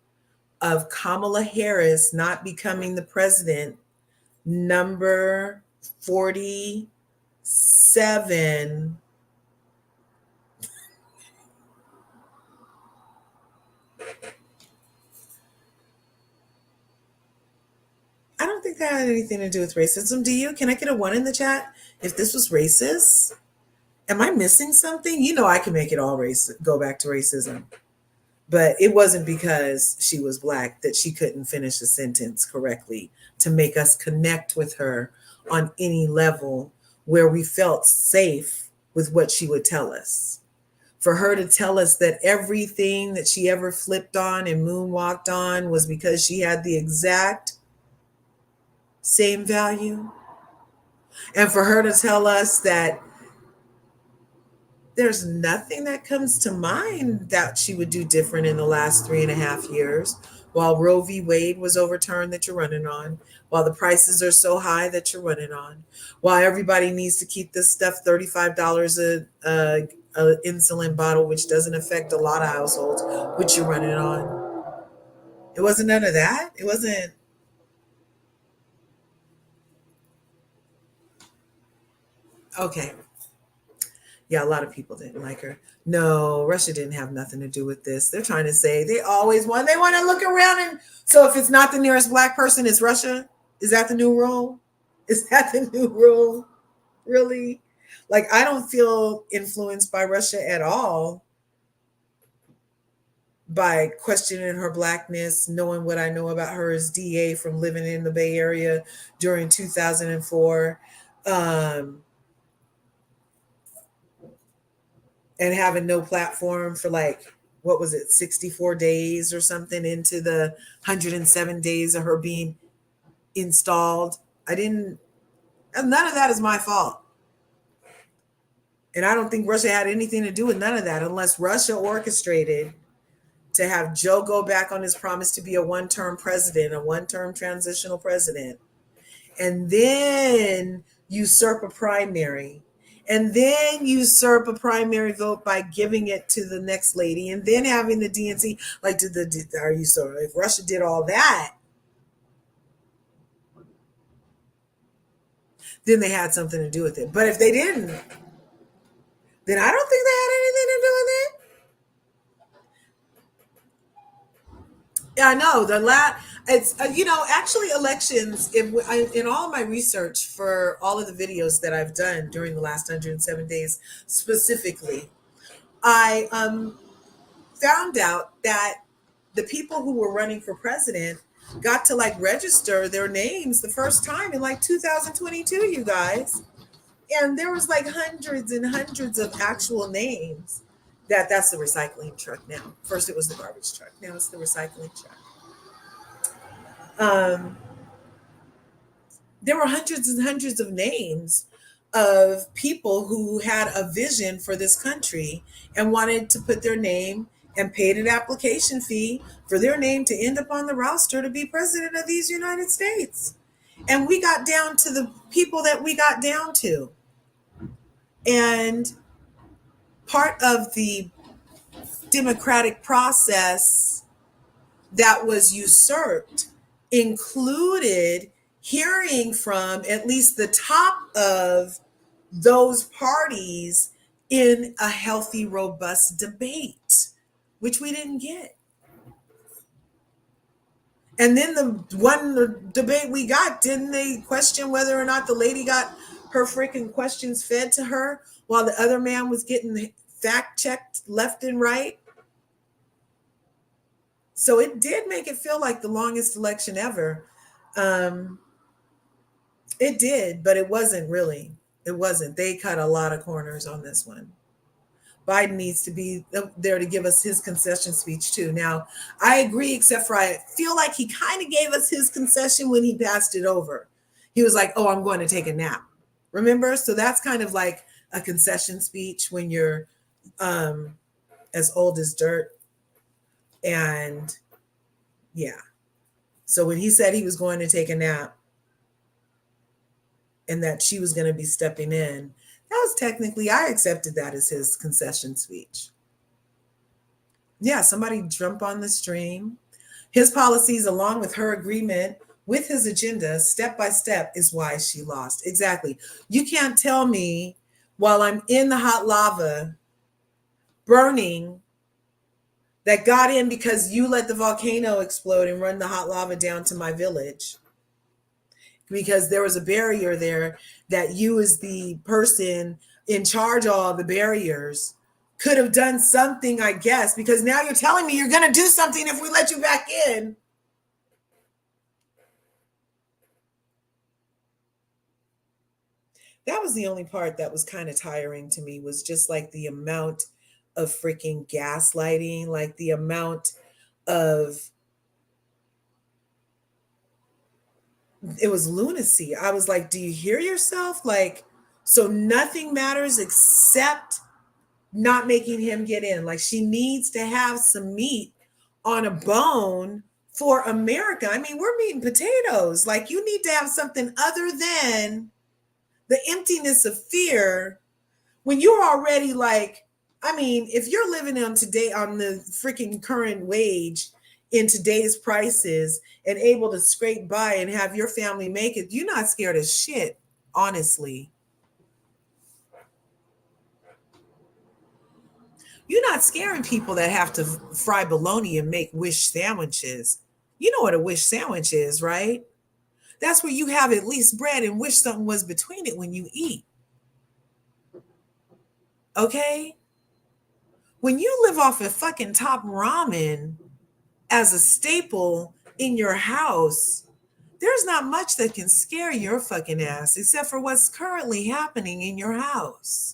of Kamala Harris not becoming the president, number 47, I don't think that had anything to do with racism. Do you? Can I get a 1 in the chat if this was racist? Am I missing something? You know I can make it all go back to racism. But it wasn't because she was Black that she couldn't finish a sentence correctly to make us connect with her on any level where we felt safe with what she would tell us. For her to tell us that everything that she ever flipped on and moonwalked on was because she had the exact same value. And for her to tell us that there's nothing that comes to mind that she would do different in the last 3.5 years, while Roe v. Wade was overturned that you're running on, while the prices are so high that you're running on, while everybody needs to keep this stuff $35 an insulin bottle, which doesn't affect a lot of households, which you're running on. It wasn't none of that. It wasn't. Okay. Yeah, a lot of people didn't like her. No, Russia didn't have nothing to do with this. They're trying to say they always want, they want to look around. And so if it's not the nearest black person, it's Russia. Is that the new rule? Is that the new rule? Really? Like, I don't feel influenced by Russia at all by questioning her blackness, knowing what I know about her as DA from living in the Bay Area during 2004. And having no platform for like, what was it, 64 days or something into the 107 days of her being installed. None of that is my fault. And I don't think Russia had anything to do with none of that, unless Russia orchestrated to have Joe go back on his promise to be a one-term president, a one-term transitional president, and then usurp a primary. And then usurp a primary vote by giving it to the next lady, and then having the DNC. Like, if Russia did all that, then they had something to do with it. But if they didn't, then I don't think they had anything to do with it. Yeah, I know it's actually elections. In all my research for all of the videos that I've done during the last 107 days, specifically, I found out that the people who were running for president got to like register their names the first time in like 2022, you guys, and there was like hundreds and hundreds of actual names. That's the recycling truck now. First it was the garbage truck. Now it's the recycling truck. There were hundreds and hundreds of names of people who had a vision for this country and wanted to put their name and paid an application fee for their name to end up on the roster to be president of these United States. And we got down to the people that we got down to. And part of the democratic process that was usurped included hearing from at least the top of those parties in a healthy, robust debate, which we didn't get. And then the one debate we got, didn't they question whether or not the lady got her freaking questions fed to her while the other man was getting fact checked left and right? So it did make it feel like the longest election ever. It did, but it wasn't really. It wasn't. They cut a lot of corners on this one. Biden needs to be there to give us his concession speech too. Now, I agree, except for I feel like he kind of gave us his concession when he passed it over. He was like, oh, I'm going to take a nap. Remember? So that's kind of like a concession speech when you're as old as dirt. And yeah. So when he said he was going to take a nap and that she was going to be stepping in, that was technically, I accepted that as his concession speech. Yeah, somebody jump on the stream. His policies, along with her agreement with his agenda, step by step, is why she lost. Exactly. You can't tell me while I'm in the hot lava burning that got in because you let the volcano explode and run the hot lava down to my village, because there was a barrier there that you, as the person in charge of all the barriers, could have done something, I guess, because now you're telling me you're going to do something if we let you back in. That was the only part that was kind of tiring to me, was just like the amount of freaking gaslighting, like the amount of, it was lunacy. I was like, do you hear yourself? Like, so nothing matters except not making him get in. Like, she needs to have some meat on a bone for America. I mean, we're meat and potatoes. Like, you need to have something other than the emptiness of fear when you're already like I mean, if you're living on the freaking current wage in today's prices and able to scrape by and have your family make it, you're not scared of shit, honestly. You're not scaring people that have to fry bologna and make wish sandwiches. You know what a wish sandwich is, right? That's where you have at least bread and wish something was between it when you eat. Okay? When you live off of fucking top ramen as a staple in your house, there's not much that can scare your fucking ass except for what's currently happening in your house.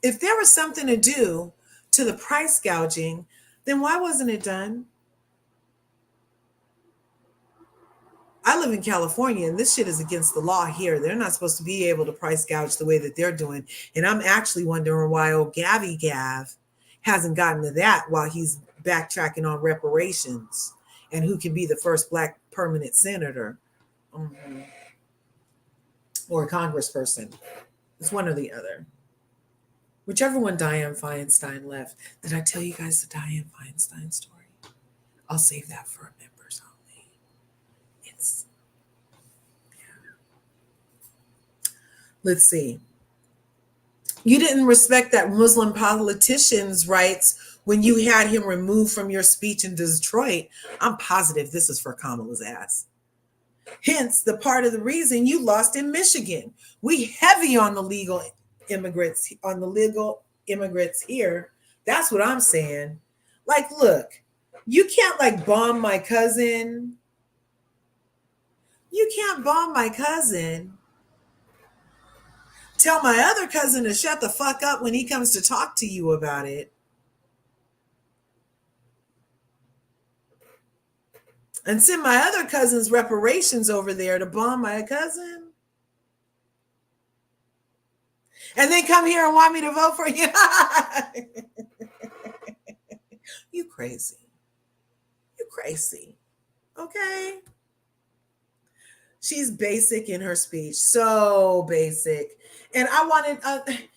If there was something to do to the price gouging, then why wasn't it done? I live in California and this shit is against the law here. They're not supposed to be able to price gouge the way that they're doing. And I'm actually wondering why old Gavy Gav hasn't gotten to that while he's backtracking on reparations and who can be the first Black permanent senator or congressperson. It's one or the other. Whichever one Dianne Feinstein left. Did I tell you guys the Dianne Feinstein story? I'll save that for members only. It's, let's see. You didn't respect that Muslim politician's rights when you had him removed from your speech in Detroit. I'm positive this is for Kamala's ass. Hence, the part of the reason you lost in Michigan. We heavy on the legal immigrants here. That's what I'm saying. Like, look, you can't like bomb my cousin. You can't bomb my cousin. Tell my other cousin to shut the fuck up when he comes to talk to you about it. And send my other cousin's reparations over there to bomb my cousin. And then come here and want me to vote for you. You crazy. You crazy. Okay. She's basic in her speech. So basic. And I wanted,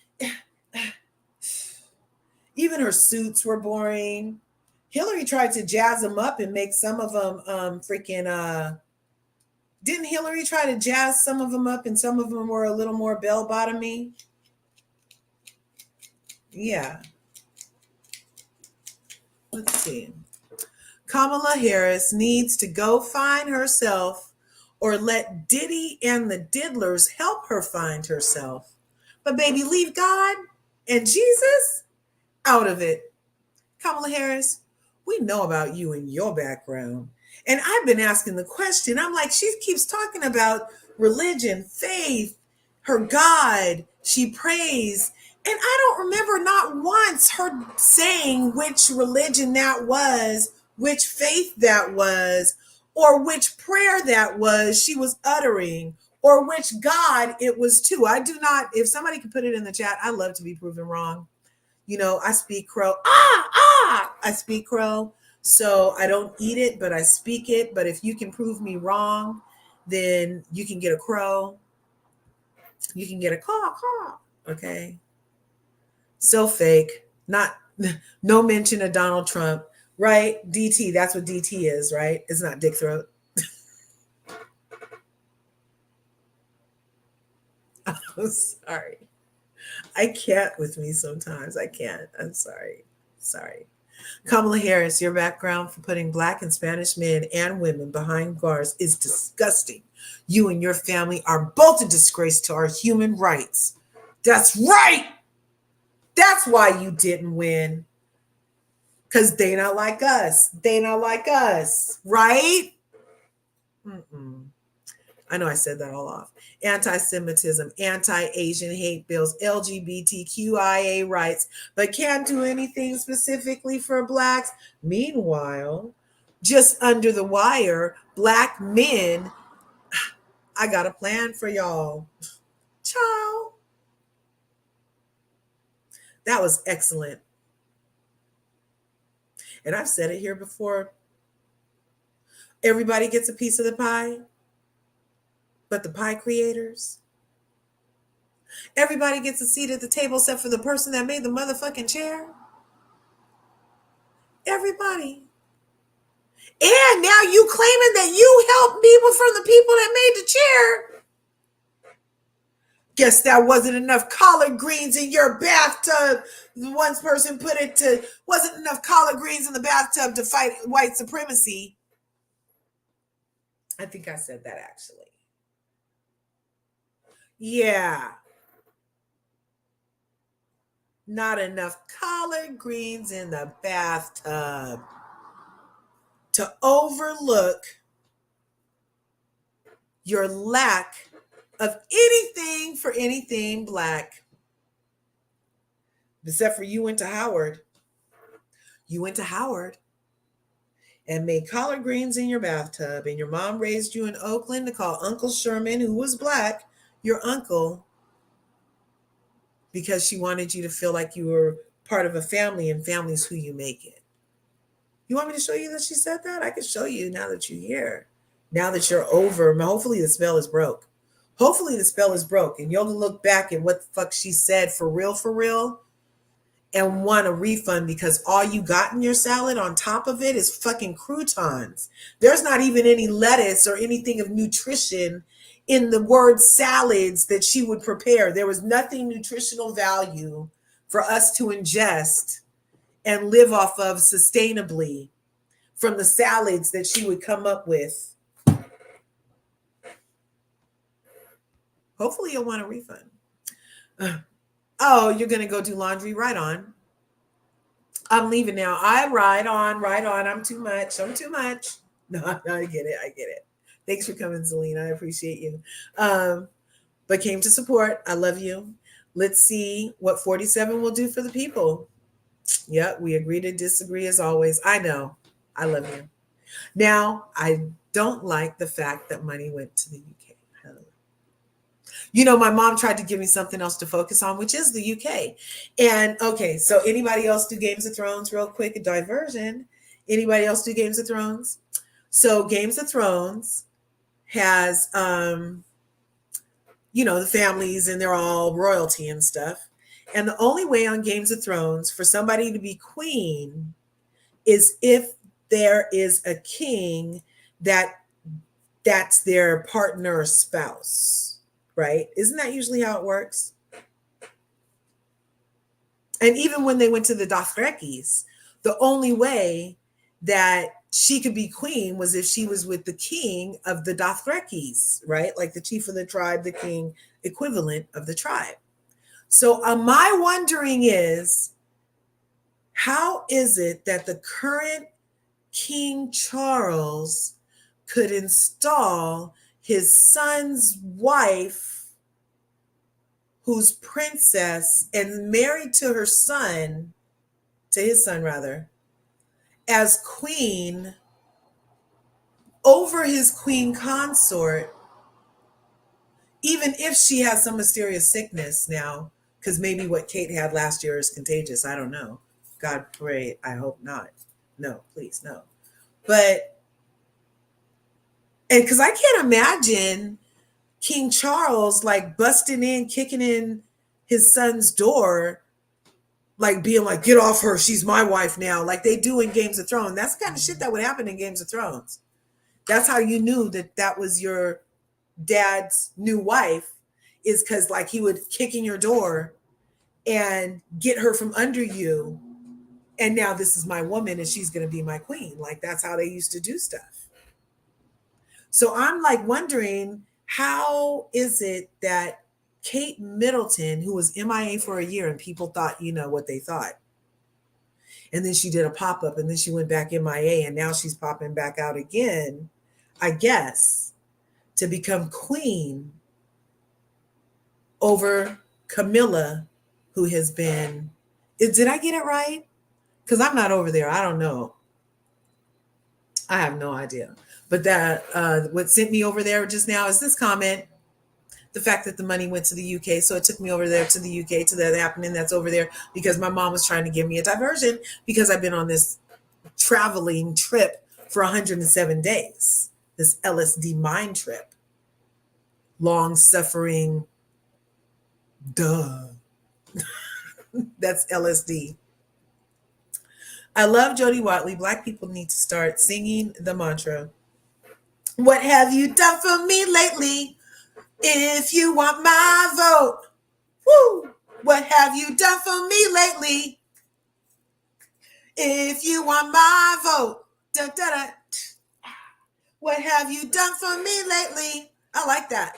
even her suits were boring. Hillary tried to jazz them up and make some of them didn't Hillary try to jazz some of them up and some of them were a little more bell-bottomy? Yeah. Let's see. Kamala Harris needs to go find herself or let Diddy and the diddlers help her find herself. But baby, leave God and Jesus out of it. Kamala Harris, we know about you and your background. And I've been asking the question. I'm like, she keeps talking about religion, faith, her God. She prays. And I don't remember not once her saying which religion that was, which faith that was, or which prayer that was she was uttering, or which God it was to. I do not, if somebody could put it in the chat, I love to be proven wrong. You know, I speak Crow. I speak Crow. So I don't eat it, but I speak it. But if you can prove me wrong, then you can get a crow. You can get a caw, caw. Okay. So fake. Not, no mention of Donald Trump, right? DT, that's what DT is, right? It's not dick throat. I'm sorry. I can't with me sometimes. I can't. I'm sorry. Sorry. Kamala Harris, your background for putting Black and Spanish men and women behind bars is disgusting. You and your family are both a disgrace to our human rights. That's right. That's why you didn't win. Because they not like us. They not like us. Right? I know I said that all off. Anti-Semitism, anti-Asian hate bills, LGBTQIA rights, but can't do anything specifically for Blacks. Meanwhile, just under the wire, Black men, I got a plan for y'all. Ciao. That was excellent. And I've said it here before. Everybody gets a piece of the pie, but the pie creators. Everybody gets a seat at the table except for the person that made the motherfucking chair. Everybody. And now you claiming that you helped people from the people that made the chair. Guess that wasn't enough collard greens in your bathtub. One person put it to, wasn't enough collard greens in the bathtub to fight white supremacy. I think I said that actually. Yeah. Not enough collard greens in the bathtub to overlook your lack of anything for anything Black. Except for you went to Howard. You went to Howard and made collard greens in your bathtub, and your mom raised you in Oakland to call Uncle Sherman, who was Black, your uncle, because she wanted you to feel like you were part of a family, and family's who you make it. You want me to show you that she said that? I can show you now that you're here. Now that you're over, hopefully the spell is broke. Hopefully the spell is broke, and you'll look back at what the fuck she said for real, and want a refund, because all you got in your salad on top of it is fucking croutons. There's not even any lettuce or anything of nutrition in the word salads that she would prepare. There was nothing nutritional value for us to ingest and live off of sustainably from the salads that she would come up with. Hopefully you'll want a refund. Oh, you're going to go do laundry? Right on. I'm leaving now. I ride on. I'm too much. No, I get it. Thanks for coming, Zelina. I appreciate you. But came to support. I love you. Let's see what 47 will do for the people. Yep, we agree to disagree as always. I know. I love you. Now, I don't like the fact that money went to the UK. You know, my mom tried to give me something else to focus on, which is the UK. And okay, so anybody else do Games of Thrones real quick? A diversion. Anybody else do Games of Thrones? So Games of Thrones has, the families, and they're all royalty and stuff. And the only way on Games of Thrones for somebody to be queen is if there is a king that's their partner or spouse. Right? Isn't that usually how it works? And even when they went to the Dothrakis, the only way that she could be queen was if she was with the king of the Dothrakis, right? Like the chief of the tribe, the king equivalent of the tribe. So my wondering is, how is it that the current King Charles could install his son's wife, who's princess and married to his son, as queen over his queen consort, even if she has some mysterious sickness now, because maybe what Kate had last year is contagious. I don't know. God pray. I hope not. No, please, no. And because I can't imagine King Charles like busting in, kicking in his son's door, like being like, get off her, she's my wife now, like they do in Games of Thrones. That's the kind of shit that would happen in Games of Thrones. That's how you knew that was your dad's new wife, is because like he would kick in your door and get her from under you. And now this is my woman and she's going to be my queen. Like that's how they used to do stuff. So I'm like wondering, how is it that Kate Middleton, who was MIA for a year and people thought, what they thought. And then she did a pop-up and then she went back MIA and now she's popping back out again, I guess, to become queen over Camilla, who has been, did I get it right? Because I'm not over there. I don't know. I have no idea. But that what sent me over there just now is this comment, the fact that the money went to the UK. So it took me over there to the UK, to that happening that's over there, because my mom was trying to give me a diversion because I've been on this traveling trip for 107 days. This LSD mind trip. Long suffering, duh. That's LSD. I love Jody Watley. Black people need to start singing the mantra. What have you done for me lately? If you want my vote, woo! What have you done for me lately? If you want my vote, da, da, da. What have you done for me lately? I like that.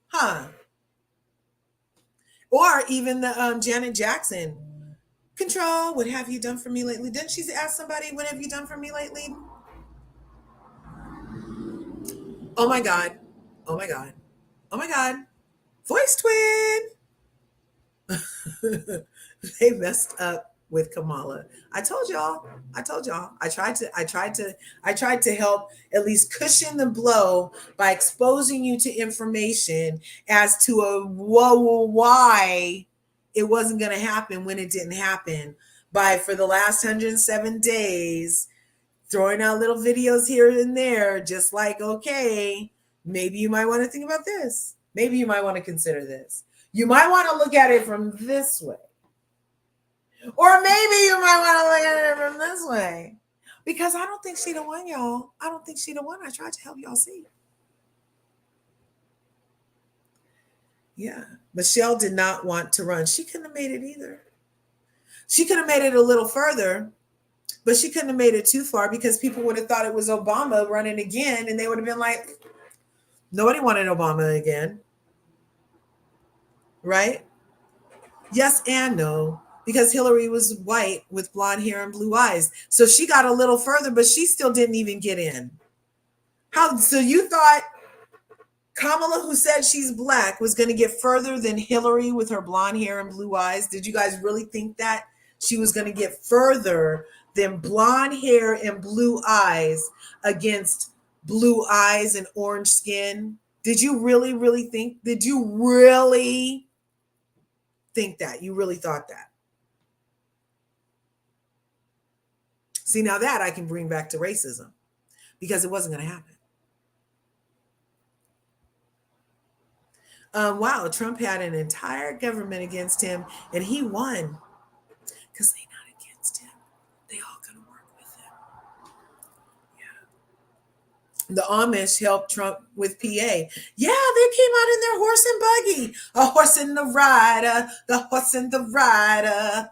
Huh. Or even the Janet Jackson. Control, what have you done for me lately? Didn't she ask somebody, what have you done for me lately? Oh my God. Oh my God. Oh my God. Voice twin. They messed up with Kamala. I told y'all. I tried to help at least cushion the blow by exposing you to information as to why it wasn't going to happen when it didn't happen. By for the last 107 days, throwing out little videos here and there, just like, okay, maybe you might want to think about this. Maybe you might want to consider this. You might want to look at it from this way. Or maybe you might want to look at it from this way. Because I don't think she'd have won, y'all. I don't think she'd have won. I tried to help y'all see. Yeah. Michelle did not want to run. She couldn't have made it either. She could have made it a little further, but she couldn't have made it too far because people would have thought it was Obama running again, and they would have been like, nobody wanted Obama again. Right? Yes and no. Because Hillary was white with blonde hair and blue eyes. So she got a little further, but she still didn't even get in. So you thought Kamala, who said she's black, was going to get further than Hillary with her blonde hair and blue eyes? Did you guys really think that she was going to get further than blonde hair and blue eyes against blue eyes and orange skin? Did you really, really think? Did you really think that? You really thought that? See, now that I can bring back to racism because it wasn't going to happen. Wow, Trump had an entire government against him and he won because they're not against him. They all going to work with him. Yeah. The Amish helped Trump with PA. Yeah, they came out in their horse and buggy. A horse and the rider, the horse and the rider.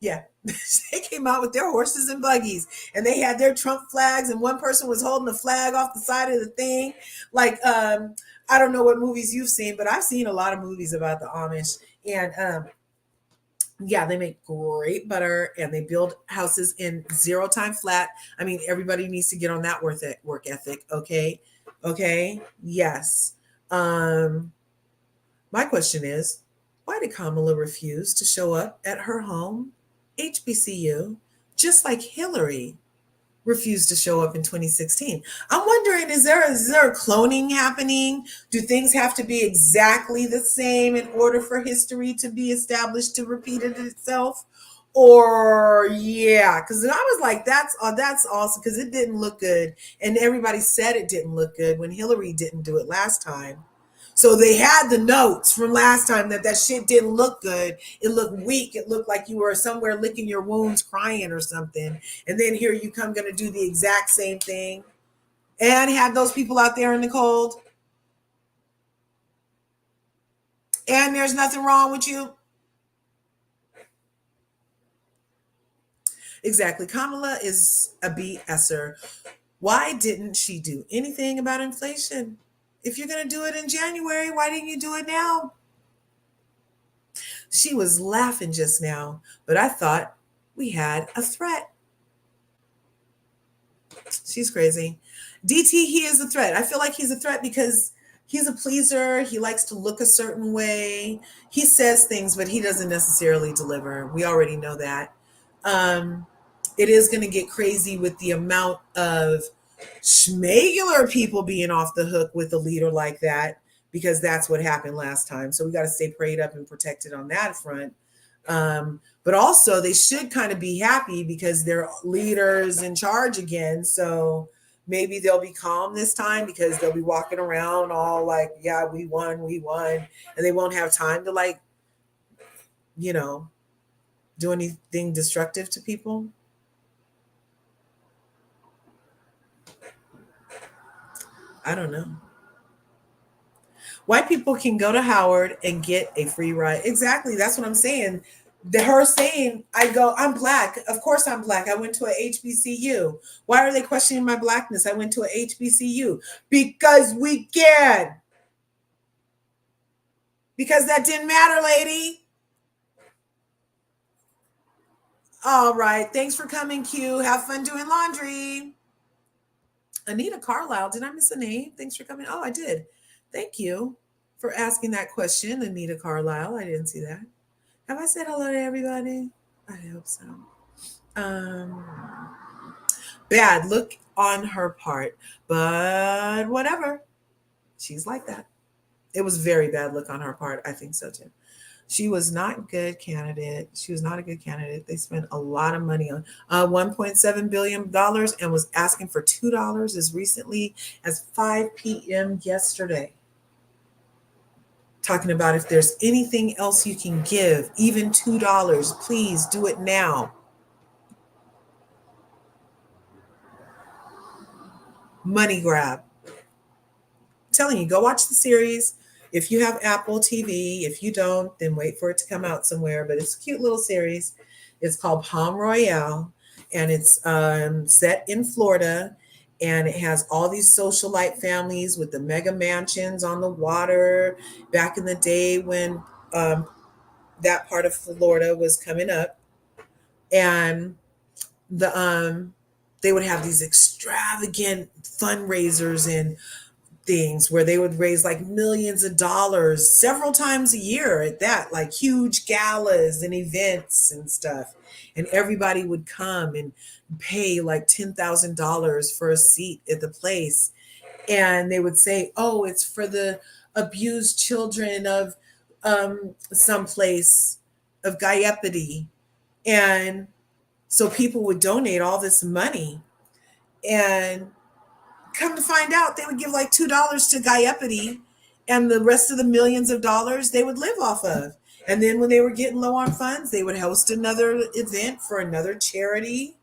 Yeah. They came out with their horses and buggies and they had their Trump flags and one person was holding the flag off the side of the thing. Like, I don't know what movies you've seen, but I've seen a lot of movies about the Amish and, yeah, they make great butter and they build houses in 0 time flat. I mean, everybody needs to get on that work ethic. Okay. Okay. Yes. My question is, why did Kamala refuse to show up at her home HBCU, just like Hillary refused to show up in 2016? I'm wondering, is there cloning happening? Do things have to be exactly the same in order for history to be established to repeat it itself? Or yeah, because I was like, that's awesome because it didn't look good, and everybody said it didn't look good when Hillary didn't do it last time. So they had the notes from last time that shit didn't look good. It looked weak. It looked like you were somewhere licking your wounds, crying or something. And then here you come going to do the exact same thing and have those people out there in the cold. And there's nothing wrong with you. Exactly. Kamala is a BSer. Why didn't she do anything about inflation? If you're going to do it in January, why didn't you do it now? She was laughing just now, but I thought we had a threat. She's crazy. DT, he is a threat. I feel like he's a threat because he's a pleaser. He likes to look a certain way. He says things, but he doesn't necessarily deliver. We already know that. It is going to get crazy with the amount of schmegular people being off the hook with a leader like that, because that's what happened last time. So we got to stay prayed up and protected on that front. But also they should kind of be happy because they're leaders in charge again. So maybe they'll be calm this time because they'll be walking around all like, yeah, we won. And they won't have time to like, you know, do anything destructive to people. I don't know. White people can go to Howard and get a free ride. Exactly. That's what I'm saying. Her saying, I'm black. Of course I'm black. I went to a HBCU. Why are they questioning my blackness? I went to a HBCU because we can. Because that didn't matter, lady. All right. Thanks for coming, Q. Have fun doing laundry. Anita Carlisle. Did I miss a name? Thanks for coming. Oh, I did. Thank you for asking that question, Anita Carlisle. I didn't see that. Have I said hello to everybody? I hope so. Bad look on her part, but whatever. She's like that. It was very bad look on her part. I think so too. She was not a good candidate. They spent a lot of money on $1.7 billion and was asking for $2 as recently as 5 p.m. yesterday. Talking about if there's anything else you can give, even $2, please do it now. Money grab. I'm telling you, go watch the series. If you have Apple TV, if you don't, then wait for it to come out somewhere. But it's a cute little series. It's called Palm Royale, and it's set in Florida. And it has all these socialite families with the mega mansions on the water back in the day when that part of Florida was coming up. And they would have these extravagant fundraisers and things where they would raise like millions of dollars several times a year at that, like huge galas and events and stuff. And everybody would come and pay like $10,000 for a seat at the place. And they would say, oh, it's for the abused children of some place of Gallipoli. And so people would donate all this money, and come to find out they would give like $2 to Gallipoli, and the rest of the millions of dollars they would live off of. And then when they were getting low on funds, they would host another event for another charity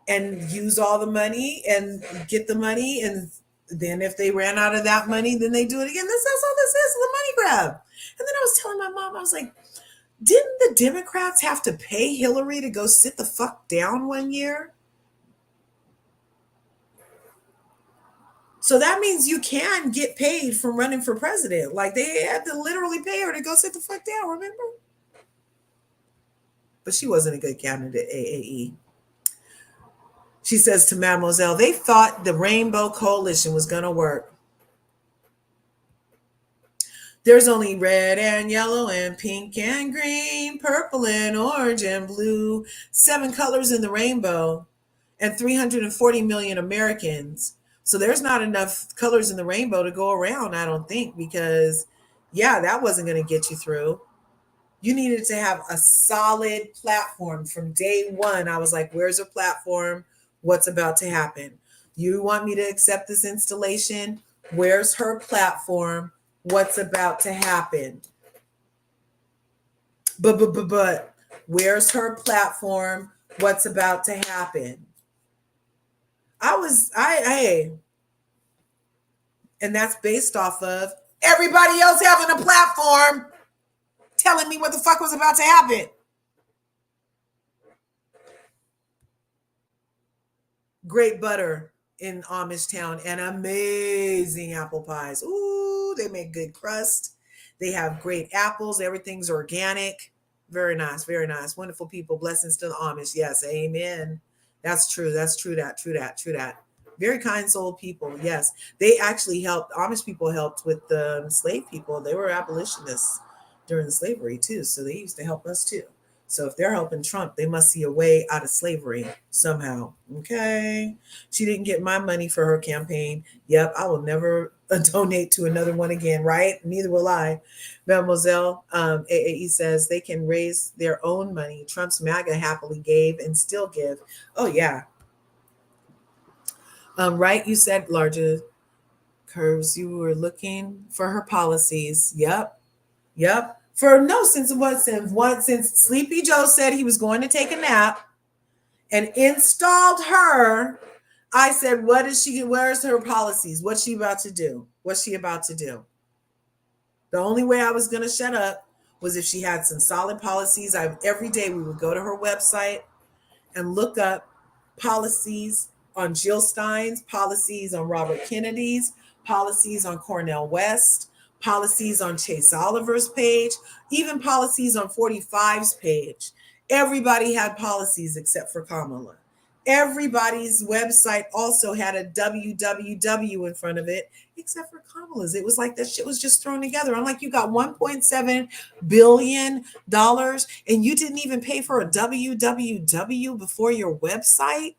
and use all the money and get the money. And then if they ran out of that money, then they do it again. That's all this is, the money grab. And then I was telling my mom, I was like, didn't the Democrats have to pay Hillary to go sit the fuck down one year? So that means you can get paid from running for president. Like they had to literally pay her to go sit the fuck down, remember? But she wasn't a good candidate, AAE. She says to Mademoiselle, they thought the Rainbow Coalition was going to work. There's only red and yellow and pink and green, purple and orange and blue, 7 colors in the rainbow, and 340 million Americans. So there's not enough colors in the rainbow to go around, I don't think, because, yeah, that wasn't going to get you through. You needed to have a solid platform from day one. I was like, where's her platform? What's about to happen? You want me to accept this installation? Where's her platform? What's about to happen? But where's her platform? What's about to happen? And that's based off of everybody else having a platform telling me what the fuck was about to happen. Great butter in Amish town and amazing apple pies. Ooh, they make good crust. They have great apples. Everything's organic. Very nice, very nice. Wonderful people. Blessings to the Amish. Yes, amen. That's true. That's true. That. Very kind soul people. Yes. They actually helped. Amish people helped with the slave people. They were abolitionists during the slavery too. So they used to help us too. So if they're helping Trump, they must see a way out of slavery somehow. Okay. She didn't get my money for her campaign. Yep, I will never donate to another one again, right? Neither will I. Mademoiselle AAE says they can raise their own money. Trump's MAGA happily gave and still give. Oh, yeah. Right, you said larger curves. You were looking for her policies. Yep. For no since since Sleepy Joe said he was going to take a nap and installed her, I said, where's her policies? What's she about to do? The only way I was going to shut up was if she had some solid policies. Every day we would go to her website and look up policies on Jill Stein's, policies on Robert Kennedy's, policies on Cornel West, policies on Chase Oliver's page, even policies on 45's page. Everybody had policies except for Kamala. Everybody's website also had a www in front of it, except for Kamala's. It was like that shit was just thrown together. I'm like, you got $1.7 billion and you didn't even pay for a www before your website?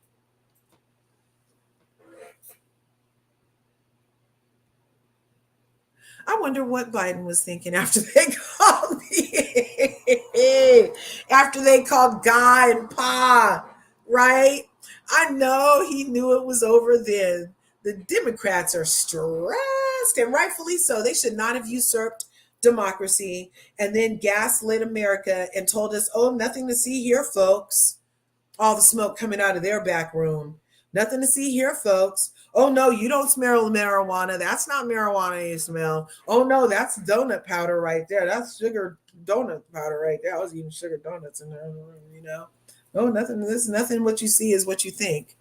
I wonder what Biden was thinking after they called me. After they called Guy and Pa, right? I know he knew it was over then. The Democrats are stressed, and rightfully so. They should not have usurped democracy and then gaslit America and told us, oh, nothing to see here, folks. All the smoke coming out of their back room. Nothing to see here, folks. Oh, no, you don't smell marijuana. That's not marijuana you smell. Oh, no, that's donut powder right there. That's sugar donut powder right there. I was eating sugar donuts in there, you know. Oh, nothing. This nothing. What you see is what you think.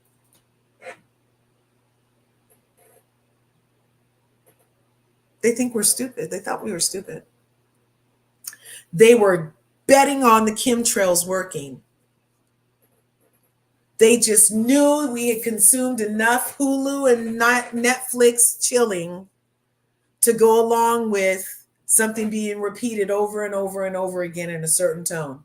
They think we're stupid. They thought we were stupid. They were betting on the chemtrails working. They just knew we had consumed enough Hulu and Netflix chilling to go along with something being repeated over and over and over again in a certain tone.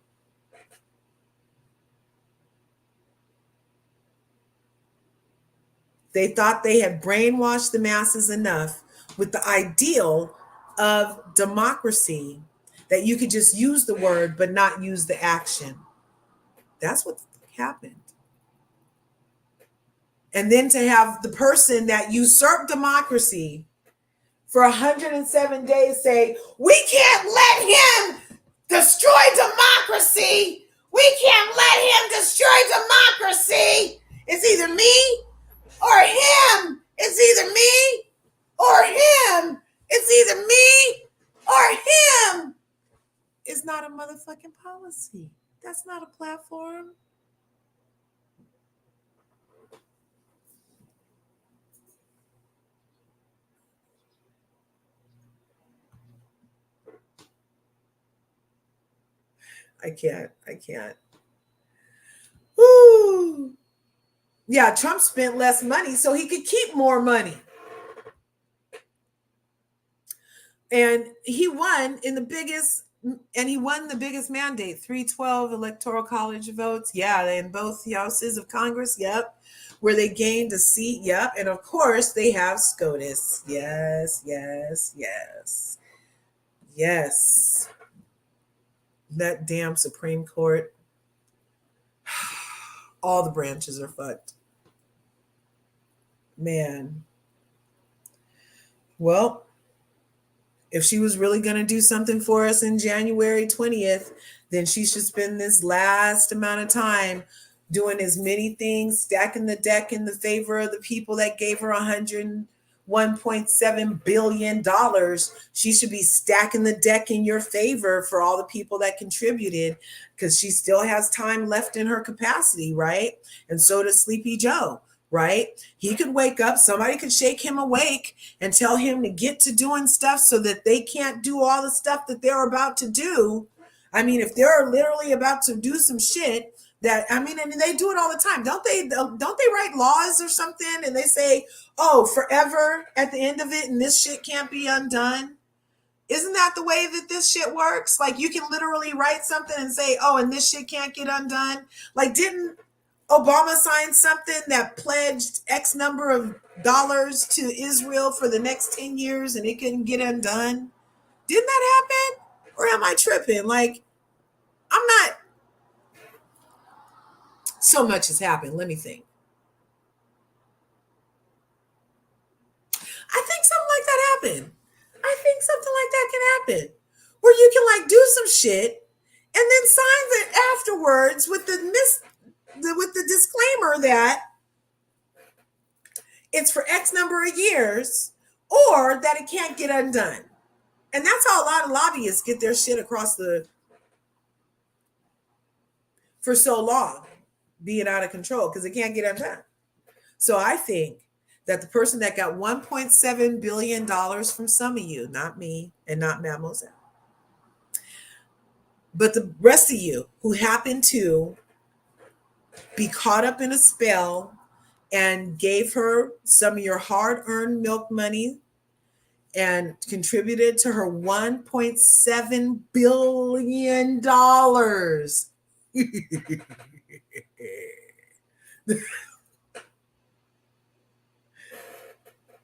They thought they had brainwashed the masses enough with the ideal of democracy that you could just use the word but not use the action. That's what happened. And then to have the person that usurped democracy for 107 days say, we can't let him destroy democracy. We can't let him destroy democracy. It's either me or him. It's either me or him. It's either me or him. It's not a motherfucking policy. That's not a platform. I can't. Woo. Yeah, Trump spent less money so he could keep more money. And he won the biggest mandate, 312 electoral college votes. Yeah, in both houses of Congress. Yep. Where they gained a seat. Yep. And of course they have SCOTUS. Yes. That damn Supreme Court. All the branches are fucked. Man. Well, if she was really going to do something for us in January 20th, then she should spend this last amount of time doing as many things, stacking the deck in the favor of the people that gave her $101.7 billion. She should be stacking the deck in your favor for all the people that contributed, because she still has time left in her capacity, right? And so does Sleepy Joe, right? He could wake up, somebody could shake him awake and tell him to get to doing stuff so that they can't do all the stuff that they're about to do. I mean, if they're literally about to do some shit, and they do it all the time. Don't they write laws or something and they say, oh, forever at the end of it and this shit can't be undone? Isn't that the way that this shit works? Like you can literally write something and say, oh, and this shit can't get undone. Like didn't Obama sign something that pledged X number of dollars to Israel for the next 10 years and it couldn't get undone? Didn't that happen? Or am I tripping? Like, I'm not. So much has happened. Let me think. I think something like that happened. I think something like that can happen. Where you can like do some shit and then sign it afterwards with the disclaimer that it's for X number of years or that it can't get undone. And that's how a lot of lobbyists get their shit across for so long, being out of control because it can't get undone. So I think that the person that got $1.7 billion from some of you, not me and not Mademoiselle, but the rest of you who happen to be caught up in a spell and gave her some of your hard-earned milk money and contributed to her $1.7 billion.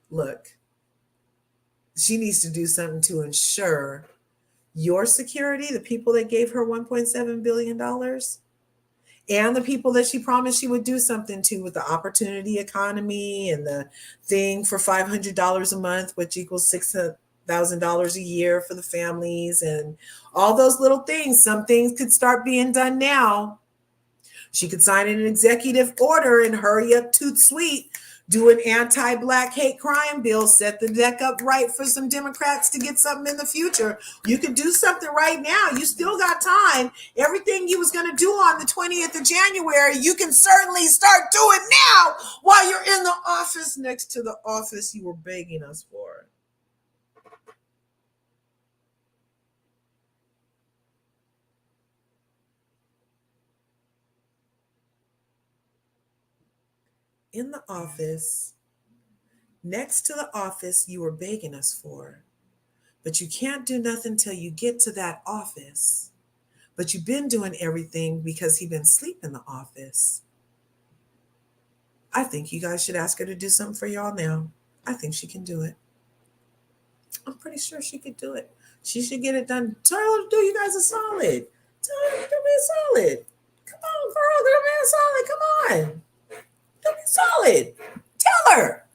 Look, she needs to do something to ensure your security, the people that gave her $1.7 billion, and the people that she promised she would do something to with the opportunity economy and the thing for $500 a month, which equals $6,000 a year for the families and all those little things. Some things could start being done now. She could sign an executive order and hurry up toot sweet, do an anti-Black hate crime bill, set the deck up right for some Democrats to get something in the future. You could do something right now. You still got time. Everything you was going to do on the 20th of January, you can certainly start doing now while you're in the office next to the office you were begging us for. In the office, next to the office you were begging us for. But you can't do nothing till you get to that office. But you've been doing everything because he's been sleeping in the office. I think you guys should ask her to do something for y'all now. I think she can do it. I'm pretty sure she could do it. She should get it done. Tell her to do you guys a solid. Tell her to do me a solid. Come on, girl, do me a solid. Come on. Do me solid. Tell her.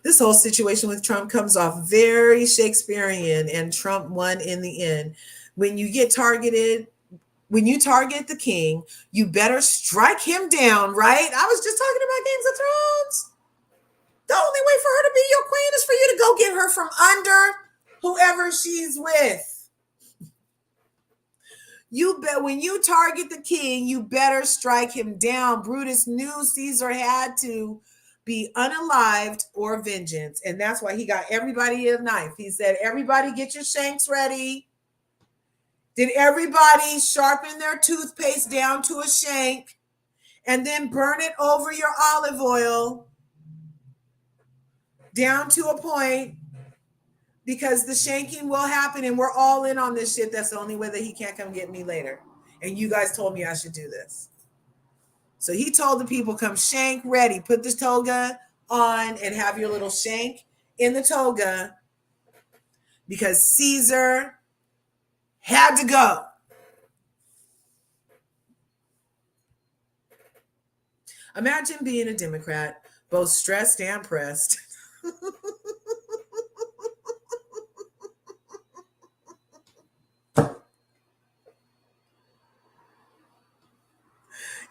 This whole situation with Trump comes off very Shakespearean, and Trump won in the end. When you get targeted, when you target the king, you better strike him down, right? I was just talking about Games of Thrones. The only way for her to be your queen is for you to go get her from under whoever she's with. You bet when you target the king, you better strike him down. Brutus knew Caesar had to be unalived or vengeance. And that's why he got everybody a knife. He said, everybody get your shanks ready. Did everybody sharpen their toothpaste down to a shank and then burn it over your olive oil down to a point? Because the shanking will happen and we're all in on this shit. That's the only way that he can't come get me later. And you guys told me I should do this. So he told the people, come shank ready. Put the toga on and have your little shank in the toga because Caesar had to go. Imagine being a Democrat, both stressed and pressed.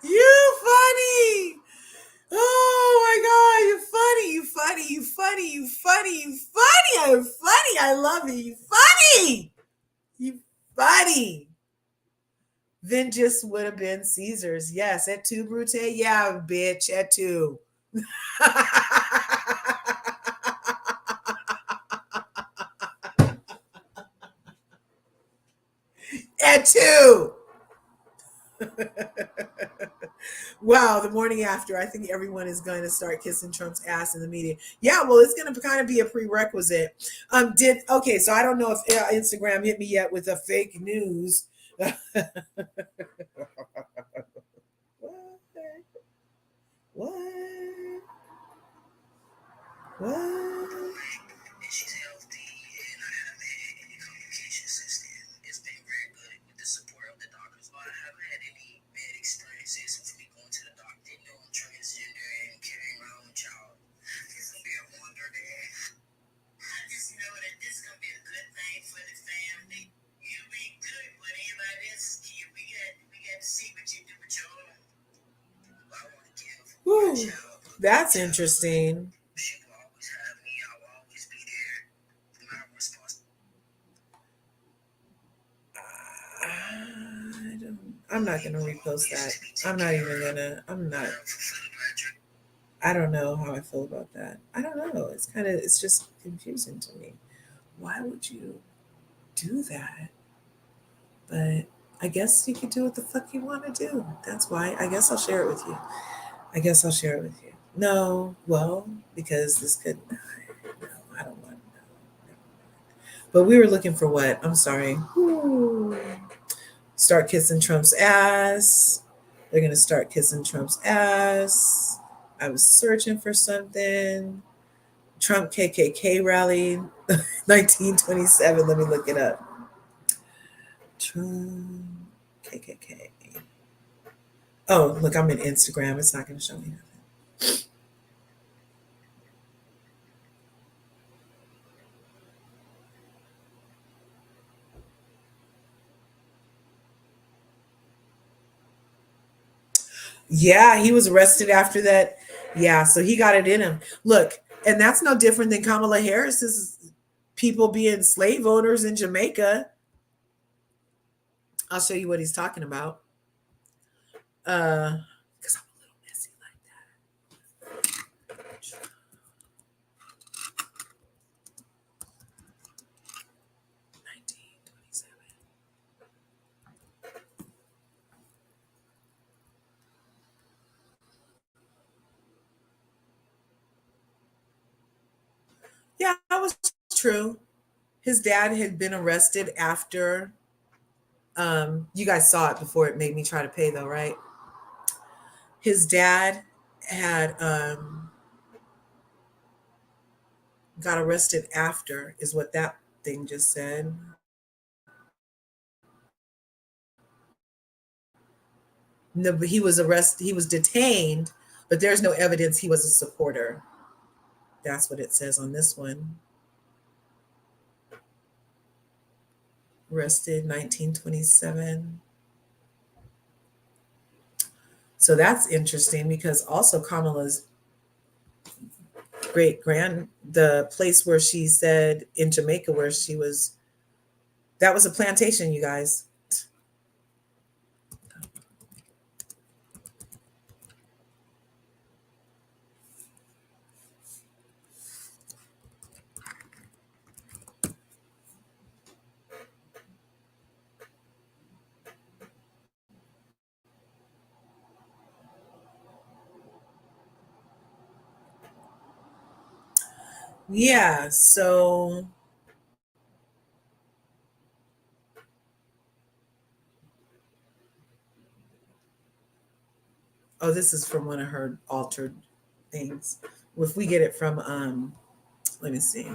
You funny. Oh my God, you funny, you funny, you funny, you funny, you funny. I'm funny. I love you. You funny. You funny. Vengeance would have been Caesar's. Yes, at two, Brute. Yeah, bitch, at two. At two. Wow, the morning after, I think everyone is going to start kissing Trump's ass in the media. Yeah, well, it's going to kind of be a prerequisite. So I don't know if Instagram hit me yet with a fake news. What? What? She's healthy and I haven't had any complications since then. It's been very good with the support of the doctors. But I haven't had any bad experiences since me going to the doctor. They know I'm transgender and carrying my own child. It's gonna be a wonder that I just know that this is gonna be a good thing for the family. You'll be good with anybody else's kid. We got to see what you do with your own. I want to give my Whew, child. that's interesting. She will always have me. I will always be there. My responsibility. I'm not gonna repost that. I don't know how I feel about that. I don't know. It's just confusing to me. Why would you do that? But I guess you can do what the fuck you want to do. That's why. I guess I'll share it with you. No, well, because this could. No, I don't want to know. But we were looking for what? I'm sorry. Ooh. Start kissing Trump's ass. They're going to start kissing Trump's ass. I was searching for something. Trump KKK rally, 1927. Let me look it up. Trump KKK. Oh, look, I'm in Instagram. It's not going to show me nothing. Yeah, he was arrested after that. Yeah, so he got it in him. Look, and that's no different than Kamala Harris's people being slave owners in Jamaica. I'll show you what he's talking about. Because I'm a little messy like that. 1927. Yeah, that was true. His dad had been arrested after. You guys saw it before it made me try to pay, though, right? His dad had got arrested after, is what that thing just said. No, but he was arrested. He was detained, but there's no evidence he was a supporter. That's what it says on this one. Arrested 1927. So that's interesting because also Kamala's the place where she said in Jamaica where she was, that was a plantation, you guys. Yeah, so oh, this is from one of her altered things. If we get it from let me see.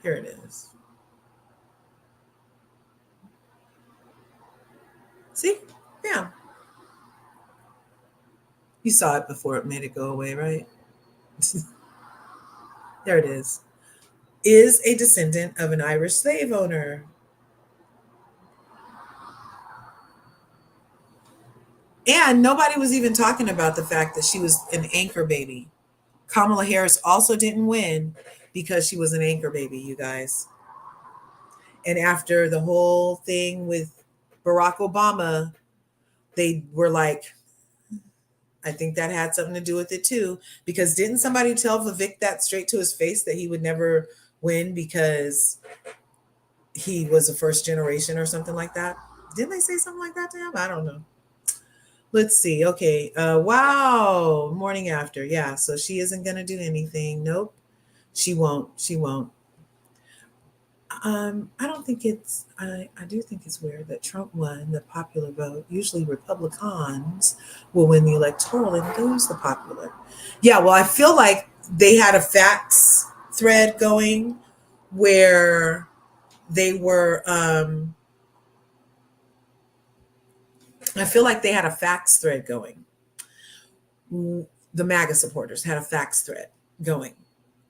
Here it is. See? Yeah. You saw it before it made it go away, right? There it is a descendant of an Irish slave owner. And nobody was even talking about the fact that she was an anchor baby. Kamala Harris also didn't win because she was an anchor baby, you guys. And after the whole thing with Barack Obama, they were like, I think that had something to do with it too. Because didn't somebody tell Vivek that straight to his face that he would never win because he was a first generation or something like that? Didn't they say something like that to him? I don't know. Let's see. Okay. Wow. Morning after. Yeah. So she isn't going to do anything. Nope. She won't. She won't. I don't think it's, I do think it's weird that Trump won the popular vote. Usually Republicans will win the electoral and lose the popular. Yeah, well, I feel like they had a facts thread going where they were, I feel like they had a facts thread going. The MAGA supporters had a facts thread going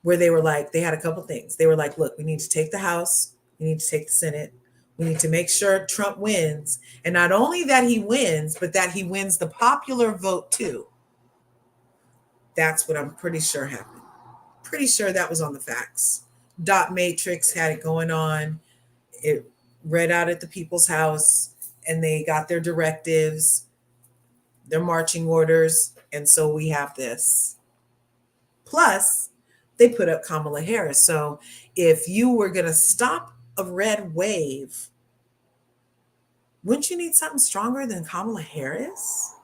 where they were like, they had a couple things. They were like, look, we need to take the House, we need to take the Senate, we need to make sure Trump wins. And not only that he wins, but that he wins the popular vote too. That's what I'm pretty sure happened. Pretty sure that was on the facts. Dot Matrix had it going on. It read out at the people's house and they got their directives, their marching orders. And so we have this. Plus, they put up Kamala Harris. So if you were going to stop a red wave, wouldn't you need something stronger than Kamala Harris?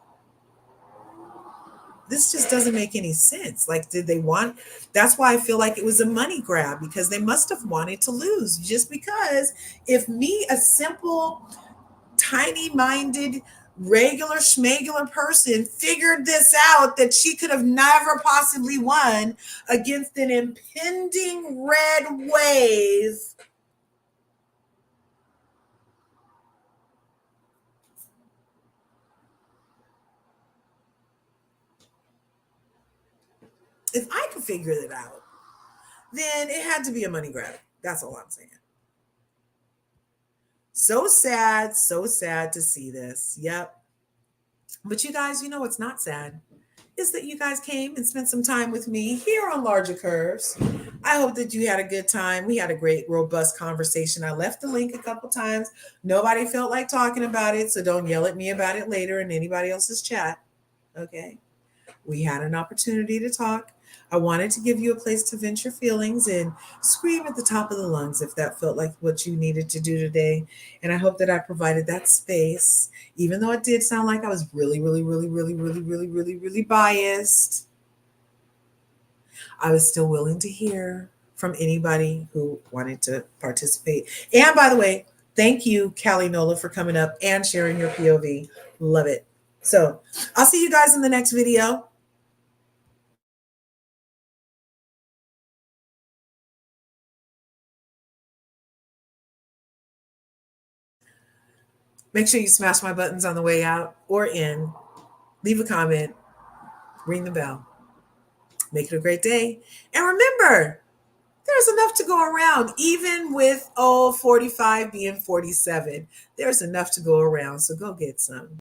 This just doesn't make any sense. Like, did they want? That's why I feel like it was a money grab because they must have wanted to lose. Just because if me, a simple, tiny minded, regular schmegular person figured this out that she could have never possibly won against an impending red wave. If I could figure it out, then it had to be a money grab. That's all I'm saying. So sad to see this. Yep. But you guys, you know what's not sad is that you guys came and spent some time with me here on Larger Curves. I hope that you had a good time. We had a great, robust conversation. I left the link a couple times. Nobody felt like talking about it, so don't yell at me about it later in anybody else's chat. Okay. We had an opportunity to talk. I wanted to give you a place to vent your feelings and scream at the top of the lungs if that felt like what you needed to do today. And I hope that I provided that space, even though it did sound like I was really biased. I was still willing to hear from anybody who wanted to participate. And by the way, thank you, Callie Nola, for coming up and sharing your POV. Love it. So I'll see you guys in the next video. Make sure you smash my buttons on the way out or in. Leave a comment, ring the bell. Make it a great day. And remember, there's enough to go around, even with 45 being 47. There's enough to go around. So go get some.